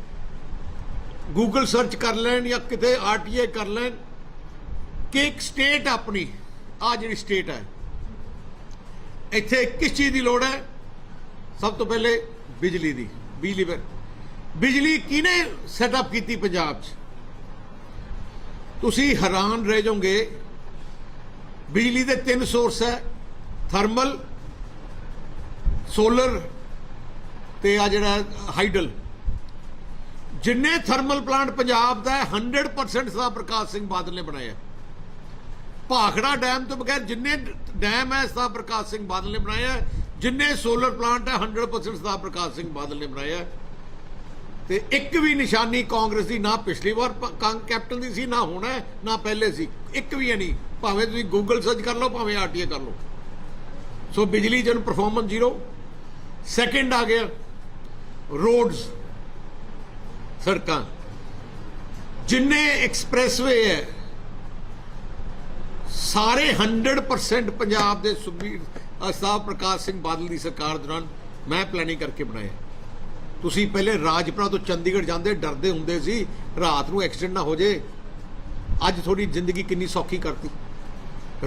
ਗੂਗਲ ਸਰਚ ਕਰ ਲੈਣ ਜਾਂ ਕਿਤੇ ਆਰਟੀਆਈ ਕਰ ਲੈਣ ਕਿ ਇੱਕ ਸਟੇਟ ਆਪਣੀ ਆ ਜਿਹੜੀ ਸਟੇਟ ਹੈ, ਇੱਥੇ ਕਿਸ ਚੀਜ਼ ਦੀ ਲੋੜ ਹੈ। ਸਭ ਤੋਂ ਪਹਿਲੇ ਬਿਜਲੀ ਦੀ। ਬਿਜਲੀ ਕਿਹਨੇ ਸੈਟਅਪ ਕੀਤੀ ਪੰਜਾਬ 'ਚ? ਤੁਸੀਂ ਹੈਰਾਨ ਰਹਿ ਜਾਓਗੇ। ਬਿਜਲੀ ਦੇ 3 ਸੋਰਸ ਹੈ, ਥਰਮਲ, ਸੋਲਰ ਤੇ ਆ ਜਿਹੜਾ ਹਾਈਡਲ। ਜਿੰਨੇ ਥਰਮਲ ਪਲਾਂਟ ਪੰਜਾਬ ਦਾ 100% ਸਰਦਾਰ ਪ੍ਰਕਾਸ਼ ਸਿੰਘ ਬਾਦਲ ਨੇ ਬਣਾਇਆ। ਭਾਖੜਾ ਡੈਮ ਤੋਂ ਬਗੈਰ ਜਿੰਨੇ ਡੈਮ ਹੈ ਸਰਦਾਰ ਪ੍ਰਕਾਸ਼ ਸਿੰਘ ਬਾਦਲ ਨੇ ਬਣਾਇਆ। ਜਿੰਨੇ ਸੋਲਰ ਪਲਾਂਟ ਹੈ 100% ਸਰਦਾਰ ਪ੍ਰਕਾਸ਼ ਸਿੰਘ ਬਾਦਲ ਨੇ ਬਣਾਇਆ। ਤੇ ਇੱਕ ਵੀ ਨਿਸ਼ਾਨੀ ਕਾਂਗਰਸ ਦੀ ਨਾ ਪਿਛਲੀ ਵਾਰ ਕੈਪਟਨ ਦੀ ਸੀ, ਨਾ ਹੁਣ ਹੈ, ਨਾ ਪਹਿਲੇ ਸੀ, ਇੱਕ ਵੀ ਨਹੀਂ। ਭਾਵੇਂ ਤੁਸੀਂ ਗੂਗਲ ਸਰਚ ਕਰ ਲਓ, ਭਾਵੇਂ ਆਰਟੀਆਈ ਕਰ ਲਓ। ਸੋ ਬਿਜਲੀ ਜਨ ਪਰਫਾਰਮੈਂਸ ਜ਼ੀਰੋ। ਸੈਕਿੰਡ ਆ ਗਿਆ ਰੋਡਸ, ਸੜਕਾਂ। ਜਿੰਨੇ ਐਕਸਪ੍ਰੈਸਵੇ ਹੈ ਸਾਰੇ 100% ਪੰਜਾਬ ਦੇ ਸਰਦਾਰ ਪ੍ਰਕਾਸ਼ ਸਿੰਘ ਬਾਦਲ ਦੀ ਸਰਕਾਰ ਦੌਰਾਨ ਮੈਂ ਪਲੈਨਿੰਗ ਕਰਕੇ ਬਣਾਇਆ। ਤੁਸੀਂ ਪਹਿਲੇ ਰਾਜਪੁਰਾ ਤੋਂ ਚੰਡੀਗੜ੍ਹ ਜਾਂਦੇ ਡਰਦੇ ਹੁੰਦੇ ਸੀ ਰਾਤ ਨੂੰ ਐਕਸੀਡੈਂਟ ਨਾ ਹੋ ਜੇ। ਅੱਜ ਤੁਹਾਡੀ ਜ਼ਿੰਦਗੀ ਕਿੰਨੀ ਸੌਖੀ ਕਰਤੀ।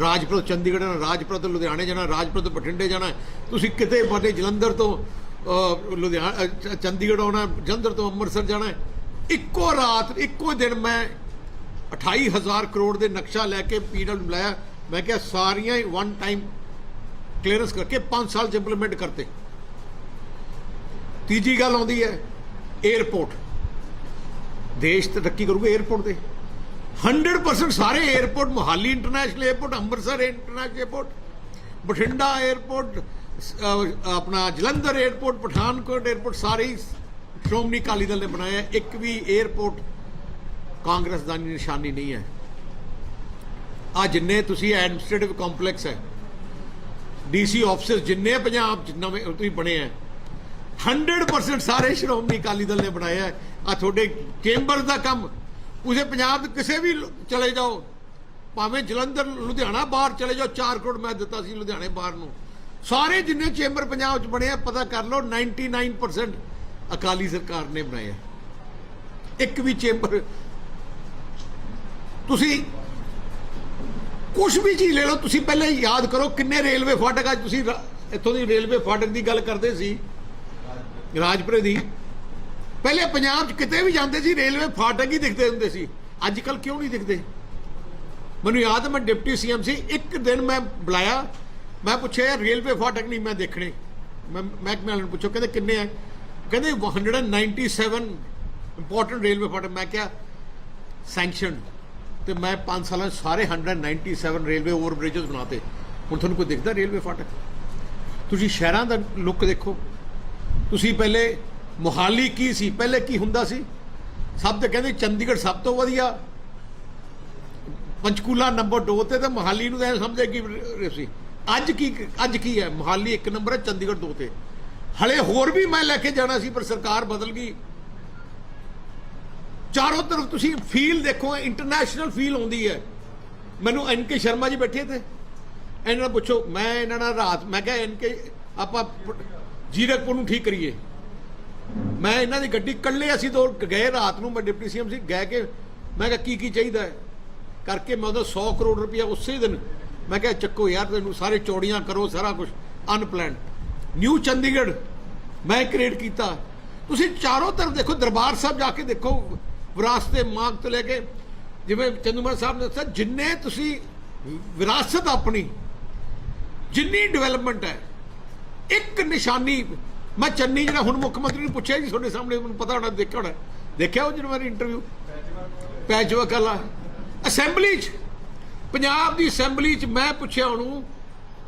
ਰਾਜਪੁਰਾ ਤੋਂ ਚੰਡੀਗੜ੍ਹ ਜਾਣਾ, ਰਾਜਪੁਰਾ ਤੋਂ ਲੁਧਿਆਣੇ ਜਾਣਾ, ਰਾਜਪੁਰਾ ਤੋਂ ਬਠਿੰਡੇ ਜਾਣਾ, ਤੁਸੀਂ ਕਿਤੇ ਬਣੇ ਜਲੰਧਰ ਤੋਂ ਲੁਧਿਆਣਾ ਚੰਡੀਗੜ੍ਹ ਆਉਣਾ, ਜਲੰਧਰ ਤੋਂ ਅੰਮ੍ਰਿਤਸਰ ਜਾਣਾ। ਇੱਕੋ ਰਾਤ ਇੱਕੋ ਦਿਨ ਮੈਂ 28,000 ਕਰੋੜ ਦੇ ਨਕਸ਼ਾ ਲੈ ਕੇ ਪੀਡਬਲਿਊ ਨੂੰ ਬੁਲਾਇਆ। ਮੈਂ ਕਿਹਾ ਸਾਰੀਆਂ ਹੀ ਵਨ ਟਾਈਮ ਕਲੀਅਰੈਂਸ ਕਰਕੇ 5 ਸਾਲ 'ਚ ਇੰਪਲੀਮੈਂਟ ਕਰਤੇ। ਤੀਜੀ ਗੱਲ ਆਉਂਦੀ ਹੈ 에ਅਰਪੋਰਟ। ਦੇਸ਼ ਤਰੱਕੀ ਕਰੂਗਾ 에ਅਰਪੋਰਟ ਦੇ। 100% ਸਾਰੇ airport, Mohali international airport, Amritsar international airport, Bathinda airport, ਆਪਣਾ ਜਲੰਧਰ 에ਅਰਪੋਰਟ, ਪਠਾਨਕੋਟ 에ਅਰਪੋਰਟ, ਸਾਰੇ ਸ਼੍ਰੋਮਣੀ ਅਕਾਲੀ ਦਲ ਨੇ ਬਣਾਇਆ। ਇੱਕ ਵੀ 에ਅਰਪੋਰਟ ਕਾਂਗਰਸ ਦਾ ਨਿਸ਼ਾਨੀ ਨਹੀਂ ਹੈ। ਆ ਜਿੰਨੇ ਤੁਸੀਂ ਐਡਮਿਨਿਸਟ੍ਰੇਟਿਵ ਕੰਪਲੈਕਸ ਹੈ, ਡੀਸੀ ਆਫਿਸਰ ਜਿੰਨੇ ਪੰਜਾਬ 'ਚ ਨਵੇਂ ਤੁਸੀਂ ਬਣੇ ਹੈ, 100% ਸਾਰੇ ਸ਼੍ਰੋਮਣੀ ਅਕਾਲੀ ਦਲ ਨੇ ਬਣਾਇਆ। ਆ ਤੁਹਾਡੇ ਚੇਂਬਰ ਦਾ ਕੰਮ, ਉਸੇ ਪੰਜਾਬ ਦੇ ਕਿਸੇ ਵੀ ਚਲੇ ਜਾਓ, ਭਾਵੇਂ ਜਲੰਧਰ ਲੁਧਿਆਣਾ ਬਾਹਰ ਚਲੇ ਜਾਓ, 4 ਕਰੋੜ ਮੈਂ ਦਿੱਤਾ ਸੀ ਲੁਧਿਆਣੇ ਬਾਹਰ ਨੂੰ। ਸਾਰੇ ਜਿੰਨੇ ਚੇਂਬਰ ਪੰਜਾਬ 'ਚ ਬਣੇ ਆ, ਪਤਾ ਕਰ ਲਓ 99% ਅਕਾਲੀ ਸਰਕਾਰ ਨੇ ਬਣਾਇਆ। ਇੱਕ ਵੀ ਚੇਂਬਰ ਤੁਸੀਂ ਕੁਝ ਵੀ ਚੀਜ਼ ਲੈ ਲਓ। ਤੁਸੀਂ ਪਹਿਲੇ ਯਾਦ ਕਰੋ ਕਿੰਨੇ ਰੇਲਵੇ ਫਾਟਕ, ਅੱਜ ਤੁਸੀਂ ਇੱਥੋਂ ਦੀ ਰੇਲਵੇ ਫਾਟਕ ਦੀ ਗੱਲ ਕਰਦੇ ਸੀ ਰਾਜਪੁਰੇ ਦੀ, ਪਹਿਲੇ ਪੰਜਾਬ 'ਚ ਕਿਤੇ ਵੀ ਜਾਂਦੇ ਸੀ ਰੇਲਵੇ ਫਾਟਕ ਹੀ ਦਿਖਦੇ ਹੁੰਦੇ ਸੀ। ਅੱਜ ਕੱਲ ਕਿਉਂ ਨਹੀਂ ਦਿਖਦੇ? ਮੈਨੂੰ ਯਾਦ ਹੈ ਮੈਂ ਡਿਪਟੀ ਸੀਐਮ ਸੀ, ਇੱਕ ਦਿਨ ਮੈਂ ਬੁਲਾਇਆ, ਮੈਂ ਪੁੱਛਿਆ ਯਾਰ ਰੇਲਵੇ ਫਾਟਕ ਨਹੀਂ ਮੈਂ ਦੇਖਣੇ। ਮੈਂ ਮਹਿਕਮੇ ਵਾਲਿਆਂ ਨੂੰ ਪੁੱਛੋ, ਕਹਿੰਦੇ ਕਿੰਨੇ ਆ? ਕਹਿੰਦੇ 197 ਇੰਪੋਰਟੈਂਟ ਰੇਲਵੇ ਫਾਟਕ। ਮੈਂ ਕਿਹਾ ਸੈਂਕਸ਼ਨ, ਤੇ ਮੈਂ 5 ਸਾਲਾਂ 'ਚ ਸਾਰੇ 197 ਰੇਲਵੇ ਓਵਰ ਬ੍ਰਿਜਸ ਬਣਾਤੇ। ਹੁਣ ਤੁਹਾਨੂੰ ਕੋਈ ਦਿਖਦਾ ਰੇਲਵੇ ਫਾਟਕ? ਤੁਸੀਂ ਸ਼ਹਿਰਾਂ ਦਾ ਲੁੱਕ ਦੇਖੋ। ਤੁਸੀਂ ਪਹਿਲੇ ਮੋਹਾਲੀ ਕੀ ਸੀ, ਪਹਿਲੇ ਕੀ ਹੁੰਦਾ ਸੀ? ਸਭ ਤੋਂ ਕਹਿੰਦੇ ਚੰਡੀਗੜ੍ਹ ਸਭ ਤੋਂ ਵਧੀਆ, ਪੰਚਕੂਲਾ ਨੰਬਰ 2 ਤੇ ਮੋਹਾਲੀ ਨੂੰ ਤਾਂ ਸਮਝੇ ਕੀ ਸੀ। ਅੱਜ ਕੀ ਹੈ? ਮੋਹਾਲੀ 1 ਨੰਬਰ ਹੈ, ਚੰਡੀਗੜ੍ਹ 2 ਤੇ। ਹਲੇ ਹੋਰ ਵੀ ਮੈਂ ਲੈ ਕੇ ਜਾਣਾ ਸੀ ਪਰ ਸਰਕਾਰ ਬਦਲ ਗਈ। ਚਾਰੋਂ ਤਰਫ ਤੁਸੀਂ ਫੀਲ ਦੇਖੋ, ਇੰਟਰਨੈਸ਼ਨਲ ਫੀਲ ਆਉਂਦੀ ਹੈ। ਮੈਨੂੰ NK ਸ਼ਰਮਾ ਜੀ ਬੈਠੇ थे, ਇਹਨਾਂ ਨੂੰ ਪੁੱਛੋ। ਮੈਂ ਇਹਨਾਂ ਨਾਲ ਰਾਤ ਮੈਂ ਕਿਹਾ ਇਨਕੇ ਆਪਾਂ ਜੀਰਕਪੁਰ ਨੂੰ ਠੀਕ ਕਰੀਏ। ਮੈਂ ਇਹਨਾਂ ਦੀ ਗੱਡੀ ਇਕੱਲੇ ਅਸੀਂ ਦੋ ਗਏ ਰਾਤ ਨੂੰ, ਮੈਂ ਡਿਪਟੀ ਸੀਐਮ ਸੀ, ਗਏ ਕਿ ਮੈਂ ਕਿਹਾ ਕੀ ਚਾਹੀਦਾ ਹੈ ਕਰਕੇ ਮੈਂ ਉਹਦਾ 100 ਕਰੋੜ ਰੁਪਇਆ ਉਸੇ ਦਿਨ ਮੈਂ ਕਿਹਾ ਚੱਕੋ ਯਾਰ, ਤੈਨੂੰ ਸਾਰੇ ਚੌੜੀਆਂ ਕਰੋ, ਸਾਰਾ ਕੁਝ ਅਨਪਲੈਨਡ। ਨਿਊ ਚੰਡੀਗੜ੍ਹ ਮੈਂ ਕ੍ਰੀਏਟ ਕੀਤਾ। ਤੁਸੀਂ ਚਾਰੋਂ ਤਰਫ ਦੇਖੋ, ਦਰਬਾਰ ਸਾਹਿਬ ਜਾ ਕੇ ਦੇਖੋ, ਵਿਰਾਸਤ ਮਾਂਗ ਤੋਂ ਲੈ ਕੇ ਜਿਵੇਂ ਚੰਦੂਮਾਜਰਾ ਸਾਹਿਬ ਨੇ ਦੱਸਿਆ, ਜਿੰਨੇ ਤੁਸੀਂ ਵਿਰਾਸਤ ਆਪਣੀ ਜਿੰਨੀ ਡਿਵੈਲਪਮੈਂਟ ਹੈ, ਇੱਕ ਨਿਸ਼ਾਨੀ। ਮੈਂ ਚੰਨੀ ਜਿਹੜਾ ਹੁਣ ਮੁੱਖ ਮੰਤਰੀ ਨੂੰ ਪੁੱਛਿਆ ਜੀ, ਤੁਹਾਡੇ ਸਾਹਮਣੇ ਮੈਨੂੰ ਪਤਾ ਹੋਣਾ, ਦੇਖਿਆ ਉਹ ਜਿਹੜਾ ਮੇਰੀ ਇੰਟਰਵਿਊ ਪੈਚਵਰਕ ਵਾਲਾ ਅਸੈਂਬਲੀ 'ਚ, ਪੰਜਾਬ ਦੀ ਅਸੈਂਬਲੀ 'ਚ ਮੈਂ ਪੁੱਛਿਆ ਉਹਨੂੰ,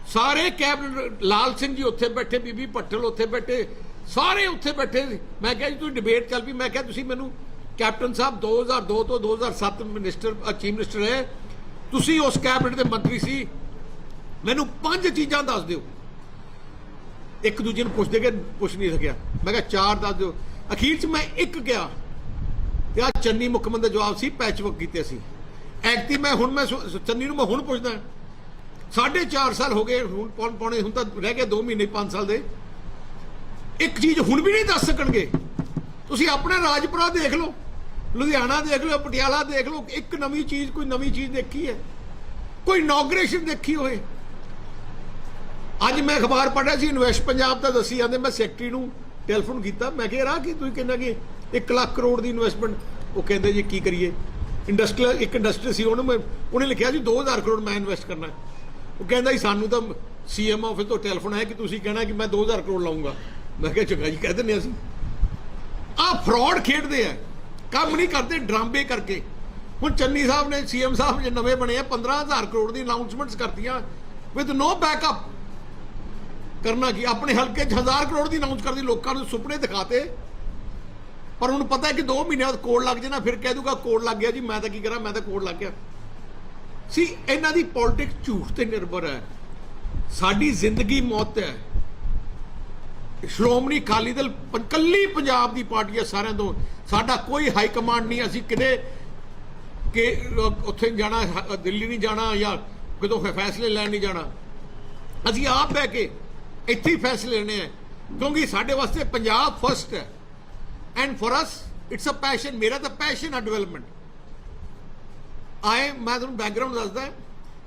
ਸਾਰੇ ਕੈਬਨਿਟ, ਲਾਲ ਸਿੰਘ ਜੀ ਉੱਥੇ ਬੈਠੇ, ਬੀਬੀ ਭੱਟਲ ਉੱਥੇ ਬੈਠੇ, ਸਾਰੇ ਉੱਥੇ ਬੈਠੇ ਸੀ। ਮੈਂ ਕਿਹਾ ਜੀ ਤੁਸੀਂ ਡਿਬੇਟ ਚੱਲ ਪਈ। ਮੈਂ ਕਿਹਾ ਤੁਸੀਂ ਮੈਨੂੰ ਕੈਪਟਨ ਸਾਹਿਬ 2002 ਤੋਂ 2007 ਚੀਫ ਮਿਨਿਸਟਰ ਰਹੇ, ਤੁਸੀਂ ਉਸ ਕੈਬਨਿਟ ਦੇ ਮੰਤਰੀ ਸੀ, ਮੈਨੂੰ 5 ਚੀਜ਼ਾਂ ਦੱਸ ਦਿਓ। ਇੱਕ ਦੂਜੇ ਨੂੰ ਪੁੱਛਦੇ ਕਿ ਪੁੱਛ ਨਹੀਂ ਸਕਿਆ। ਮੈਂ ਕਿਹਾ 4 ਦੱਸ ਦਿਓ। ਅਖੀਰ 'ਚ ਮੈਂ ਇੱਕ ਕਿਹਾ ਤੇ ਆ ਚੰਨੀ ਮੁੱਖ ਮੰਤਰੀ ਦਾ ਜਵਾਬ ਸੀ, ਪੈਚਵਰਕ ਕੀਤੇ ਸੀ। ਐਕਟੀ ਮੈਂ ਚੰਨੀ ਨੂੰ ਮੈਂ ਹੁਣ ਪੁੱਛਦਾ, 4.5 ਸਾਲ ਹੋ ਗਏ, ਹੁਣ ਪੌਣੇ ਹੁਣ ਤਾਂ ਰਹਿ ਗਏ 2 ਮਹੀਨੇ 5 ਸਾਲ ਦੇ, ਇੱਕ ਚੀਜ਼ ਹੁਣ ਵੀ ਨਹੀਂ ਦੱਸ ਸਕਣਗੇ। ਤੁਸੀਂ ਆਪਣਾ ਰਾਜਪੁਰਾ ਦੇਖ ਲਓ, ਲੁਧਿਆਣਾ ਦੇਖ ਲਓ, ਪਟਿਆਲਾ ਦੇਖ ਲਓ, ਇੱਕ ਨਵੀਂ ਚੀਜ਼, ਕੋਈ ਨਵੀਂ ਚੀਜ਼ ਦੇਖੀ ਹੈ, ਕੋਈ ਇਨੋਗ੍ਰੇਸ਼ਨ ਦੇਖੀ ਹੋਏ। ਅੱਜ ਮੈਂ ਅਖਬਾਰ ਪੜ੍ਹਿਆ ਸੀ, ਇਨਵੈਸਟ ਪੰਜਾਬ ਦਾ ਦੱਸੀ ਜਾਂਦੇ। ਮੈਂ ਸੈਕਟਰੀ ਨੂੰ ਟੈਲੀਫੋਨ ਕੀਤਾ, ਮੈਂ ਕਿਹਾ ਰਾਹ ਕੀ ਤੁਸੀਂ ਕਹਿੰਦਾ ਕਿ 1 ਲੱਖ ਕਰੋੜ ਦੀ ਇਨਵੈਸਟਮੈਂਟ। ਉਹ ਕਹਿੰਦੇ ਜੀ ਕੀ ਕਰੀਏ, ਇੰਡਸਟਰੀਅਲ ਇੱਕ ਇੰਡਸਟਰੀ ਸੀ, ਉਹਨੇ ਲਿਖਿਆ ਸੀ 2000 ਕਰੋੜ ਮੈਂ ਇਨਵੈਸਟ ਕਰਨਾ। ਉਹ ਕਹਿੰਦਾ ਜੀ ਸਾਨੂੰ ਤਾਂ ਸੀਐਮ ਆਫਿਸ ਤੋਂ ਟੈਲੀਫੋਨ ਆਇਆ ਕਿ ਤੁਸੀਂ ਕਹਿਣਾ ਕਿ ਮੈਂ 2000 ਕਰੋੜ ਲਾਉਂਗਾ। ਮੈਂ ਕਿਹਾ ਚੰਗਾ ਜੀ, ਕਹਿ ਦਿੰਦੇ ਅਸੀਂ। ਆਹ ਫਰਾਡ ਖੇਡਦੇ ਆ, ਕੰਮ ਨਹੀਂ ਕਰਦੇ, ਡਰਾਮੇ ਕਰਕੇ। ਹੁਣ ਚੰਨੀ ਸਾਹਿਬ ਨੇ, ਸੀਐਮ ਸਾਹਿਬ ਜੇ ਨਵੇਂ ਬਣੇ ਆ, 15000 ਕਰੋੜ ਦੀ ਅਨਾਉਂਸਮੈਂਟਸ ਕਰਤੀਆਂ ਵਿਦ ਨੋ ਬੈਕਅਪ। ਕਰਨਾ ਕੀ, ਆਪਣੇ ਹਲਕੇ 'ਚ 1000 ਕਰੋੜ ਦੀ ਅਨਾਉਂਸ ਕਰਦੀ, ਲੋਕਾਂ ਨੂੰ ਸੁਪਨੇ ਦਿਖਾਤੇ। ਪਰ ਉਹਨੂੰ ਪਤਾ ਹੈ ਕਿ 2 ਮਹੀਨਿਆਂ ਬਾਅਦ ਕੋਡ ਲੱਗ ਜਾਣਾ, ਫਿਰ ਕਹਿ ਦੂਗਾ ਕੋਡ ਲੱਗ ਗਿਆ ਜੀ, ਮੈਂ ਤਾਂ ਕੀ ਕਰਾਂ, ਮੈਂ ਤਾਂ ਕੋਡ ਲੱਗ ਗਿਆ ਸੀ। ਇਹਨਾਂ ਦੀ ਪੋਲਿਟਿਕਸ ਝੂਠ ਤੇ ਨਿਰਭਰ ਹੈ। ਸਾਡੀ ਜ਼ਿੰਦਗੀ ਮੌਤ ਹੈ। ਸ਼੍ਰੋਮਣੀ ਅਕਾਲੀ ਦਲ ਇਕੱਲੀ ਪੰਜਾਬ ਦੀ ਪਾਰਟੀ ਹੈ ਸਾਰਿਆਂ ਤੋਂ। ਸਾਡਾ ਕੋਈ ਹਾਈ ਕਮਾਂਡ ਨਹੀਂ, ਅਸੀਂ ਕਿਤੇ ਕਿ ਉੱਥੇ ਜਾਣਾ, ਦਿੱਲੀ ਨਹੀਂ ਜਾਣਾ ਜਾਂ ਕਿਤੋਂ ਫੈਸਲੇ ਲੈਣ ਨਹੀਂ ਜਾਣਾ। ਅਸੀਂ ਆਪ ਬਹਿ ਕੇ ਇੱਥੇ ਹੀ ਫੈਸਲੇ ਲੈਣੇ ਆ, ਕਿਉਂਕਿ ਸਾਡੇ ਵਾਸਤੇ ਪੰਜਾਬ ਫਸਟ ਹੈ। And for us it's a passion. ਮੇਰਾ ਤਾਂ ਪੈਸ਼ਨ ਹੈ ਡਿਵੈਲਪਮੈਂਟ। ਮੈਂ ਤੁਹਾਨੂੰ ਬੈਕਗਰਾਉਂਡ ਦੱਸਦਾ,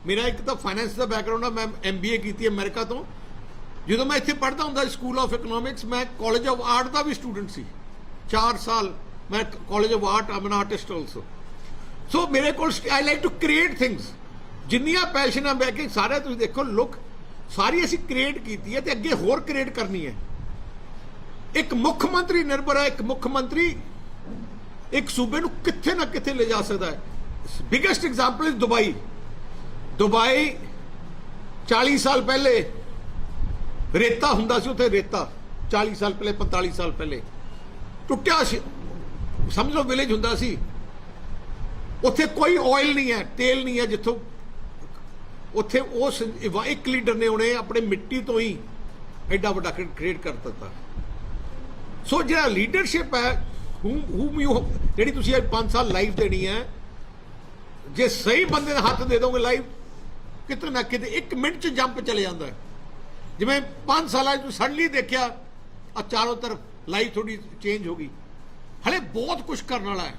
ਮੇਰਾ ਇੱਕ ਤਾਂ ਫਾਈਨੈਂਸ ਦਾ ਬੈਕਗਰਾਉਂਡ ਹੈ। ਮੈਂ MBA ਕੀਤੀ ਅਮਰੀਕਾ ਤੋਂ। ਜਦੋਂ ਮੈਂ ਇੱਥੇ ਪੜ੍ਹਦਾ ਹੁੰਦਾ ਸਕੂਲ ਆਫ ਇਕਨੋਮਿਕਸ, ਮੈਂ ਕਾਲਜ ਆਫ ਆਰਟ ਦਾ ਵੀ ਸਟੂਡੈਂਟ ਸੀ। 4 ਸਾਲ ਮੈਂ college of art, I'm an artist also. So ਮੇਰੇ ਕੋਲ I like to create things. ਜਿੰਨੀਆਂ ਪੈਸ਼ਨ ਆ ਬਹਿ ਕੇ ਸਾਰੇ ਤੁਸੀਂ ਦੇਖੋ, ਲੁੱਕ ਸਾਰੀ ਅਸੀਂ ਕ੍ਰੀਏਟ ਕੀਤੀ ਹੈ ਤੇ ਅੱਗੇ ਹੋਰ ਕ੍ਰੀਏਟ ਕਰਨੀ ਹੈ। ਇੱਕ ਮੁੱਖ ਮੰਤਰੀ ਨਿਰਭਰ ਹੈ। ਇੱਕ ਮੁੱਖ ਮੰਤਰੀ ਇੱਕ ਸੂਬੇ ਨੂੰ ਕਿੱਥੇ ਨਾ ਕਿੱਥੇ ਲੈ ਜਾ ਸਕਦਾ ਹੈ। Biggest example is Dubai. Dubai 40 ਸਾਲ ਪਹਿਲੇ ਰੇਤਾ ਹੁੰਦਾ ਸੀ ਉੱਥੇ, ਰੇਤਾ 40 ਸਾਲ ਪਹਿਲੇ, 45 ਸਾਲ ਪਹਿਲੇ ਟੁੱਟਿਆ ਸੀ, ਸਮਝ ਲਓ ਵਿਲੇਜ ਹੁੰਦਾ ਸੀ। ਉੱਥੇ ਕੋਈ ਆਇਲ ਨਹੀਂ ਹੈ, ਤੇਲ ਨਹੀਂ ਹੈ। ਜਿੱਥੋਂ ਉੱਥੇ ਉਸ ਇੱਕ ਲੀਡਰ ਨੇ ਉਹਨੇ ਆਪਣੇ ਮਿੱਟੀ ਤੋਂ ਹੀ ਐਡਾ ਵੱਡਾ ਕ੍ਰੀਏਟ ਕਰ ਦਿੱਤਾ। ਸੋ ਜਿਹੜਾ ਲੀਡਰਸ਼ਿਪ ਹੈ, ਜਿਹੜੀ ਤੁਸੀਂ ਅੱਜ 5 ਸਾਲ ਲਾਈਫ ਦੇਣੀ ਹੈ, ਜੇ ਸਹੀ ਬੰਦੇ ਦੇ ਹੱਥ ਦੇ ਦੋਗੇ, ਲਾਈਫ ਕਿਤੇ ਨਾ ਕਿਤੇ 1 ਮਿੰਟ 'ਚ ਜੰਪ ਚਲੇ ਜਾਂਦਾ ਹੈ। ਜਿਵੇਂ 5 ਸਾਲਾਂ 'ਚ ਤੁਸੀਂ ਸਡਨਲੀ ਦੇਖਿਆ ਆ ਚਾਰੋਂ ਤਰਫ ਲਾਈਫ ਥੋੜੀ ਚੇਂਜ ਹੋ ਗਈ। ਹਲੇ ਬਹੁਤ ਕੁਝ ਕਰਨ ਵਾਲਾ ਹੈ।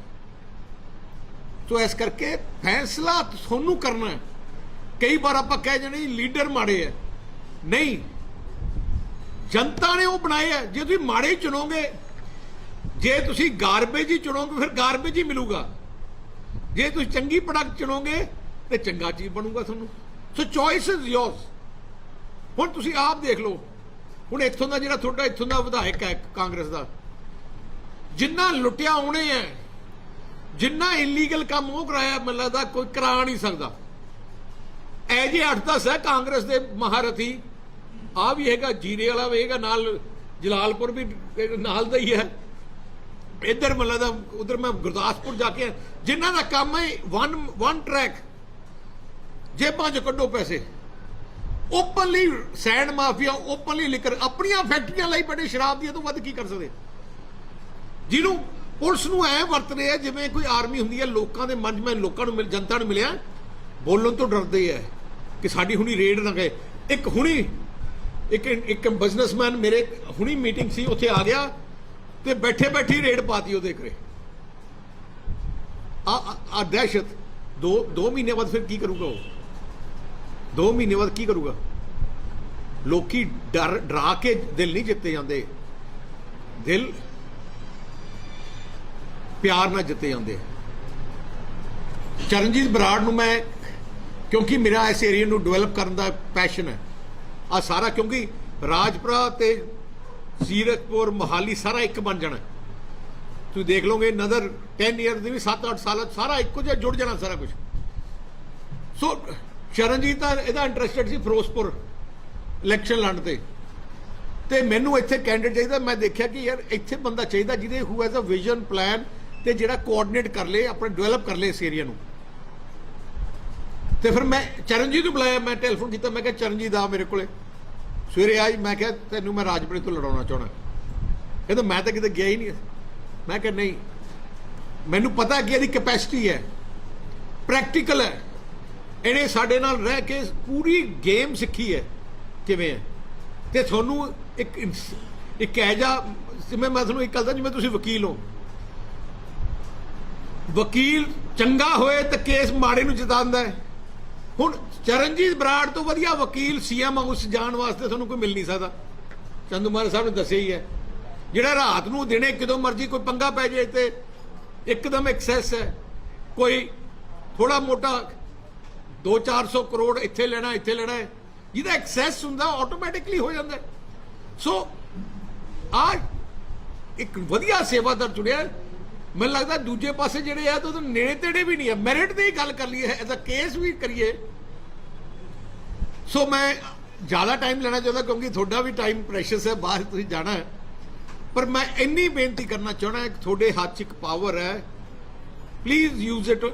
ਸੋ ਇਸ ਕਰਕੇ ਫੈਸਲਾ ਤੁਹਾਨੂੰ ਕਰਨਾ ਹੈ। ਕਈ ਵਾਰ ਆਪਾਂ ਕਹਿ ਜਾਂਦੇ ਲੀਡਰ ਮਾੜੇ ਹੈ, ਨਹੀਂ, ਜਨਤਾ ਨੇ ਉਹ ਬਣਾਏ ਹੈ। ਜੇ ਤੁਸੀਂ ਮਾੜੇ ਚੁਣੋਗੇ, ਜੇ ਤੁਸੀਂ ਗਾਰਬੇਜ ਹੀ ਚੁਣੋਗੇ, ਫਿਰ ਗਾਰਬੇਜ ਹੀ ਮਿਲੂਗਾ। ਜੇ ਤੁਸੀਂ ਚੰਗੀ ਪ੍ਰੋਡਕਟ ਚੁਣੋਗੇ ਤੇ ਚੰਗਾ ਚੀਜ਼ ਬਣੂਗਾ ਤੁਹਾਨੂੰ। ਸੋ ਚੋਇਸ ਇਜ਼ ਯੋਰਸ। ਹੁਣ ਤੁਸੀਂ ਆਪ ਦੇਖ ਲਓ, ਹੁਣ ਇੱਥੋਂ ਦਾ ਜਿਹੜਾ ਤੁਹਾਡਾ ਇੱਥੋਂ ਦਾ ਵਿਧਾਇਕ ਹੈ ਕਾਂਗਰਸ ਦਾ, ਜਿੰਨਾ ਲੁੱਟਿਆ ਉਹਨੇ ਹੈ, ਜਿੰਨਾ ਇਲੀਗਲ ਕੰਮ ਉਹ ਕਰਾਇਆ, ਮੈਨੂੰ ਲੱਗਦਾ ਕੋਈ ਕਰਾ ਨਹੀਂ ਸਕਦਾ। ਐ ਜੇ 8-10 ਹੈ ਕਾਂਗਰਸ ਦੇ ਮਹਾਰਥੀ। ਆ ਵੀ ਹੈਗਾ, ਜੀਰੇ ਵਾਲਾ ਵੀ ਹੈਗਾ, ਨਾਲ ਜਲਾਲਪੁਰ ਵੀ ਨਾਲ ਦਾ ਹੀ ਹੈ। ਇੱਧਰ ਮੈਨੂੰ ਲੱਗਦਾ, ਉਧਰ ਮੈਂ ਗੁਰਦਾਸਪੁਰ ਜਾ ਕੇ, ਜਿਨ੍ਹਾਂ ਦਾ ਕੰਮ ਹੈ ਵਨ ਟਰੈਕ, ਜੇਬਾਂ 'ਚ ਕੱਢੋ ਪੈਸੇ। Openly send mafia, openly liquor, ਆਪਣੀਆਂ ਫੈਕਟਰੀਆਂ ਲਈ ਬੜੇ ਸ਼ਰਾਬ ਦੀਆਂ ਤੋਂ ਵੱਧ ਕੀ ਕਰ ਸਕਦੇ। ਜਿਹਨੂੰ ਪੁਲਿਸ ਨੂੰ ਐ ਵਰਤ ਰਿਹਾ ਜਿਵੇਂ ਕੋਈ ਆਰਮੀ ਹੁੰਦੀ ਹੈ। ਲੋਕਾਂ ਦੇ ਮਨ 'ਚ, ਮੈਂ ਲੋਕਾਂ ਨੂੰ ਜਨਤਾ ਨੂੰ ਮਿਲਿਆ, ਬੋਲਣ ਤੋਂ ਡਰਦੇ ਹੈ। ਕਿ ਸਾਡੀ ਹੁਣੀ ਰੇਡ ਨਾ ਗਏ। ਇੱਕ ਇੱਕ ਬਿਜ਼ਨਸਮੈਨ ਮੇਰੇ ਹੁਣੀ ਮੀਟਿੰਗ ਸੀ, ਉੱਥੇ ਆ ਗਿਆ ਤੇ ਬੈਠੀ ਰੇਡ ਪਾਤੀ ਉਹਦੇ ਘਰੇ। ਆ ਦਹਿਸ਼ਤ। 2 ਮਹੀਨੇ ਬਾਅਦ ਫਿਰ ਕੀ ਕਰੂਗਾ ਉਹ? 2 ਮਹੀਨੇ ਬਾਅਦ ਕੀ ਕਰੂਗਾ? ਲੋਕੀ ਡਰਾ ਕੇ ਦਿਲ ਨਹੀਂ ਜਿੱਤੇ ਜਾਂਦੇ, ਦਿਲ ਪਿਆਰ ਨਾਲ ਜਿੱਤੇ ਜਾਂਦੇ। ਚਰਨਜੀਤ ਬਰਾੜ ਨੂੰ ਮੈਂ, ਕਿਉਂਕਿ ਮੇਰਾ ਇਸ ਏਰੀਆ ਨੂੰ ਡਿਵੈਲਪ ਕਰਨ ਦਾ ਪੈਸ਼ਨ ਹੈ, ਆ ਸਾਰਾ, ਕਿਉਂਕਿ ਰਾਜਪੁਰਾ ਤੇ ਜ਼ੀਰਕਪੁਰ ਮੋਹਾਲੀ ਸਾਰਾ ਇੱਕ ਬਣ ਜਾਣਾ। ਤੁਸੀਂ ਦੇਖ ਲਓਗੇ ਨਦਰ 10 ਈਅਰ ਦੀ ਵੀ 7-8 ਸਾਲ ਸਾਰਾ ਇੱਕੋ ਜਿਹਾ ਜੁੜ ਜਾਣਾ ਸਾਰਾ ਕੁਝ। ਸੋ ਚਰਨਜੀਤ ਦਾ ਇਹਦਾ ਇੰਟਰਸਟਡ ਸੀ ਫਿਰੋਜ਼ਪੁਰ ਇਲੈਕਸ਼ਨ ਲੜਨ ਤੇ ਮੈਨੂੰ ਇੱਥੇ ਕੈਂਡੀਡੇਟ ਚਾਹੀਦਾ। ਮੈਂ ਦੇਖਿਆ ਕਿ ਯਾਰ ਇੱਥੇ ਬੰਦਾ ਚਾਹੀਦਾ ਜਿਹਦੇ who has a vision plan ਤੇ ਜਿਹੜਾ ਕੋਆਰਡੀਨੇਟ ਕਰ ਲੇ, ਆਪਣਾ ਡਿਵੈਲਪ ਕਰ ਲੇ ਇਸ ਏਰੀਆ ਨੂੰ। ਤੇ ਫਿਰ ਮੈਂ ਚਰਨਜੀਤ ਨੂੰ ਬੁਲਾਇਆ, ਮੈਂ ਟੈਲੀਫੋਨ ਕੀਤਾ, ਮੈਂ ਕਿਹਾ ਚਰਨਜੀਤ ਆ ਮੇਰੇ ਕੋਲੇ ਸਵੇਰੇ ਆਈ। ਮੈਂ ਕਿਹਾ ਤੈਨੂੰ ਮੈਂ ਰਾਜਪੁਰੇ ਤੋਂ ਲੜਾਉਣਾ ਚਾਹਣਾ। ਕਹਿੰਦਾ ਮੈਂ ਤਾਂ ਕਿਤੇ ਗਿਆ ਹੀ ਨਹੀਂ। ਮੈਂ ਕਿਹਾ ਨਹੀਂ, ਮੈਨੂੰ ਪਤਾ ਕਿ ਇਹਦੀ ਕੈਪੈਸਿਟੀ ਹੈ, ਪ੍ਰੈਕਟੀਕਲ ਹੈ, ਇਹਨੇ ਸਾਡੇ ਨਾਲ ਰਹਿ ਕੇ ਪੂਰੀ ਗੇਮ ਸਿੱਖੀ ਹੈ ਕਿਵੇਂ ਹੈ। ਤੇ ਤੁਹਾਨੂੰ ਇੱਕ ਇਹੋ ਜਿਹਾ, ਜਿਵੇਂ ਮੈਂ ਤੁਹਾਨੂੰ ਇੱਕ ਗੱਲ ਦੱਸਾਂ, ਜਿਵੇਂ ਤੁਸੀਂ ਵਕੀਲ ਹੋ, ਵਕੀਲ ਚੰਗਾ ਹੋਏ ਤਾਂ ਕੇਸ ਮਾੜੇ ਨੂੰ ਜਿਤਾਉਂਦਾ ਹੈ। ਹੁਣ ਚਰਨਜੀਤ ਬਰਾੜ ਤੋਂ ਵਧੀਆ ਵਕੀਲ ਸੀਐਮ ਹਾਊਸ ਜਾਣ ਵਾਸਤੇ ਤੁਹਾਨੂੰ ਕੋਈ ਮਿਲ ਨਹੀਂ ਸਕਦਾ। ਚੰਦੂ ਮਾਨ ਸਾਹਿਬ ਨੇ ਦੱਸਿਆ ਹੀ ਹੈ, ਜਿਹੜਾ ਰਾਤ ਨੂੰ ਦਿਨੇ ਕਿਦੋਂ ਮਰਜ਼ੀ ਕੋਈ ਪੰਗਾ ਪੈ ਜਾਏ ਤੇ ਇੱਕਦਮ ਐਕਸੈਸ ਹੈ, ਕੋਈ ਥੋੜਾ ਮੋਟਾ 200-400 ਕਰੋੜ ਇੱਥੇ ਲੈਣਾ ਹੈ, ਜਿਹਦਾ ਐਕਸੈਸ ਹੁੰਦਾ ਆਟੋਮੈਟਿਕਲੀ ਹੋ ਜਾਂਦਾ। ਸੋ ਆ ਇੱਕ ਵਧੀਆ ਸੇਵਾਦਾਰ ਚੁਣਿਆ। ਮੈਨੂੰ ਲੱਗਦਾ ਦੂਜੇ ਪਾਸੇ ਜਿਹੜੇ ਆ ਤਾਂ ਨੇੜੇ ਤੇੜੇ ਵੀ ਨਹੀਂ ਹੈ। ਮੈਰਿਟ ਦੀ ਗੱਲ ਕਰ ਲਈਏ, ਐਜ਼ ਅ ਕੇਸ ਵੀ ਕਰੀਏ। ਸੋ ਮੈਂ ਜ਼ਿਆਦਾ ਟਾਈਮ ਲੈਣਾ ਚਾਹੁੰਦਾ ਕਿਉਂਕਿ ਤੁਹਾਡਾ ਵੀ ਟਾਈਮ ਪ੍ਰੈਸ਼ੀਅਸ ਹੈ, ਬਾਹਰ ਤੁਸੀਂ ਜਾਣਾ ਹੈ। ਪਰ ਮੈਂ ਇੰਨੀ ਬੇਨਤੀ ਕਰਨਾ ਚਾਹੁੰਦਾ ਕਿ ਤੁਹਾਡੇ ਹੱਥ 'ਚ ਇੱਕ ਪਾਵਰ ਹੈ, please use it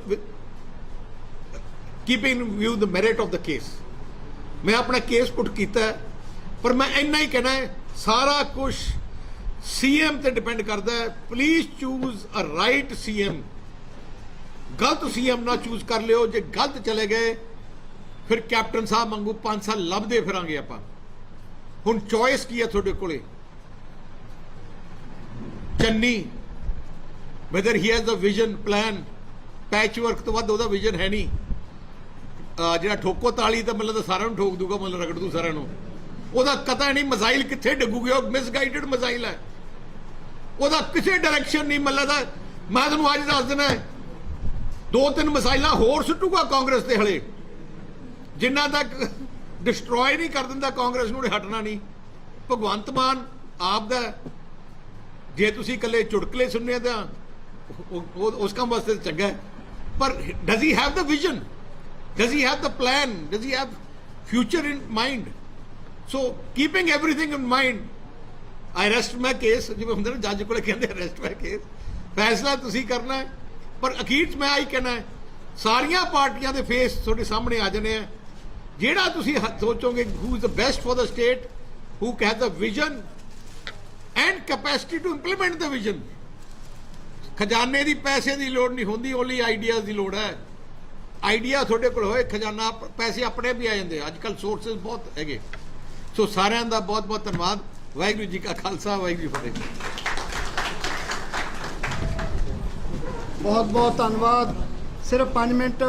keeping in view the merit of the case. ਮੈਂ ਆਪਣਾ ਕੇਸ ਪੁੱਟ ਕੀਤਾ, ਪਰ ਮੈਂ ਇੰਨਾ ਹੀ ਕਹਿਣਾ ਹੈ, ਸਾਰਾ ਕੁਝ ਸੀਐਮ ਤੇ ਡਿਪੈਂਡ ਕਰਦਾ ਹੈ। Please choose a right CM. ਗਲਤ ਸੀਐਮ ਨਾ ਚੂਜ਼ ਕਰ ਲਿਓ। ਜੇ ਗਲਤ ਚਲੇ ਗਏ ਫਿਰ ਕੈਪਟਨ ਸਾਹਿਬ ਵਾਂਗੂ 5 ਸਾਲ ਲੱਭਦੇ ਫਿਰਾਂਗੇ ਆਪਾਂ। ਹੁਣ ਚੋਇਸ ਕੀ ਹੈ ਤੁਹਾਡੇ ਕੋਲੇ? Channi, whether he has a vision plan, patch work ਤੋਂ ਵੱਧ ਉਹਦਾ ਵਿਜ਼ਨ ਹੈ ਨਹੀਂ। ਜਿਹੜਾ ਠੋਕੋ ਤਾਲੀ ਤਾਂ ਮਤਲਬ ਸਾਰਿਆਂ ਨੂੰ ਠੋਕ ਦੂਗਾ, ਮਤਲਬ ਰਗੜ ਦੂ ਸਾਰਿਆਂ ਨੂੰ। ਉਹਦਾ ਕਤਾ ਨਹੀਂ ਮਜ਼ਾਈਲ ਕਿੱਥੇ ਡਿੱਗੂਗੇ, ਉਹ ਮਿਸਗਾਈਡਡ ਮਜ਼ਾਈਲ ਹੈ, ਉਹਦਾ ਕਿਸੇ ਡਾਇਰੈਕਸ਼ਨ ਨਹੀਂ। ਮਤਲਬ ਦਾ ਮੈਂ ਤੁਹਾਨੂੰ ਅੱਜ ਦੱਸ ਦੇਣਾ, 2-3 ਮਸਾਇਲਾਂ ਹੋਰ ਸੁੱਟੂਗਾ ਕਾਂਗਰਸ ਤੇ ਹਲੇ, ਜਿੰਨਾ ਤੱਕ ਡਿਸਟਰੋਏ ਨਹੀਂ ਕਰ ਦਿੰਦਾ ਕਾਂਗਰਸ ਨੂੰ, ਹਟਣਾ ਨਹੀਂ। ਭਗਵੰਤ ਮਾਨ ਆਪ ਦਾ, ਜੇ ਤੁਸੀਂ ਇਕੱਲੇ ਚੁਟਕਲੇ ਸੁਣਨੇ ਤਾਂ ਉਸ ਕੰਮ ਵਾਸਤੇ ਚੰਗਾ ਹੈ, ਪਰ does he have the vision? Does he have the plan? Does he have future in mind? So keeping everything in mind, I rest my case. ਜਿਵੇਂ ਹੁੰਦੇ ਨੇ ਜੱਜ ਕੋਲੇ ਕਹਿੰਦੇ ਰੈਸਟ ਮਾਈ ਕੇਸ, ਫੈਸਲਾ ਤੁਸੀਂ ਕਰਨਾ ਹੈ। ਪਰ ਅਖੀਰ 'ਚ ਮੈਂ ਆਹੀ ਕਹਿਣਾ ਹੈ, ਸਾਰੀਆਂ ਪਾਰਟੀਆਂ ਦੇ ਫੇਸ ਤੁਹਾਡੇ ਸਾਹਮਣੇ ਆ ਜਾਣੇ ਆ। ਜਿਹੜਾ ਤੁਸੀਂ ਸੋਚੋਗੇ who is the best for the state, who has the vision and capacity to implement the vision। ਖਜ਼ਾਨੇ ਦੀ ਪੈਸੇ ਦੀ ਲੋੜ ਨਹੀਂ ਹੁੰਦੀ, ਓਨਲੀ ਆਈਡੀਆਜ਼ ਦੀ ਲੋੜ ਹੈ। ਆਈਡੀਆ ਤੁਹਾਡੇ ਕੋਲ ਹੋਏ, ਖਜ਼ਾਨਾ ਪੈਸੇ ਆਪਣੇ ਵੀ ਆ ਜਾਂਦੇ। ਅੱਜ ਕੱਲ੍ਹ ਸੋਰਸਿਸ ਬਹੁਤ ਹੈਗੇ। ਸੋ ਸਾਰਿਆਂ ਦਾ ਬਹੁਤ ਬਹੁਤ ਧੰਨਵਾਦ। ਵਾਹਿਗੁਰੂ ਜੀ ਕਾ ਖਾਲਸਾ, ਵਾਹਿਗੁਰੂ ਜੀ ਕੀ ਫਤਿਹ। ਬਹੁਤ ਬਹੁਤ ਧੰਨਵਾਦ। ਸਿਰਫ 5 ਮਿੰਟ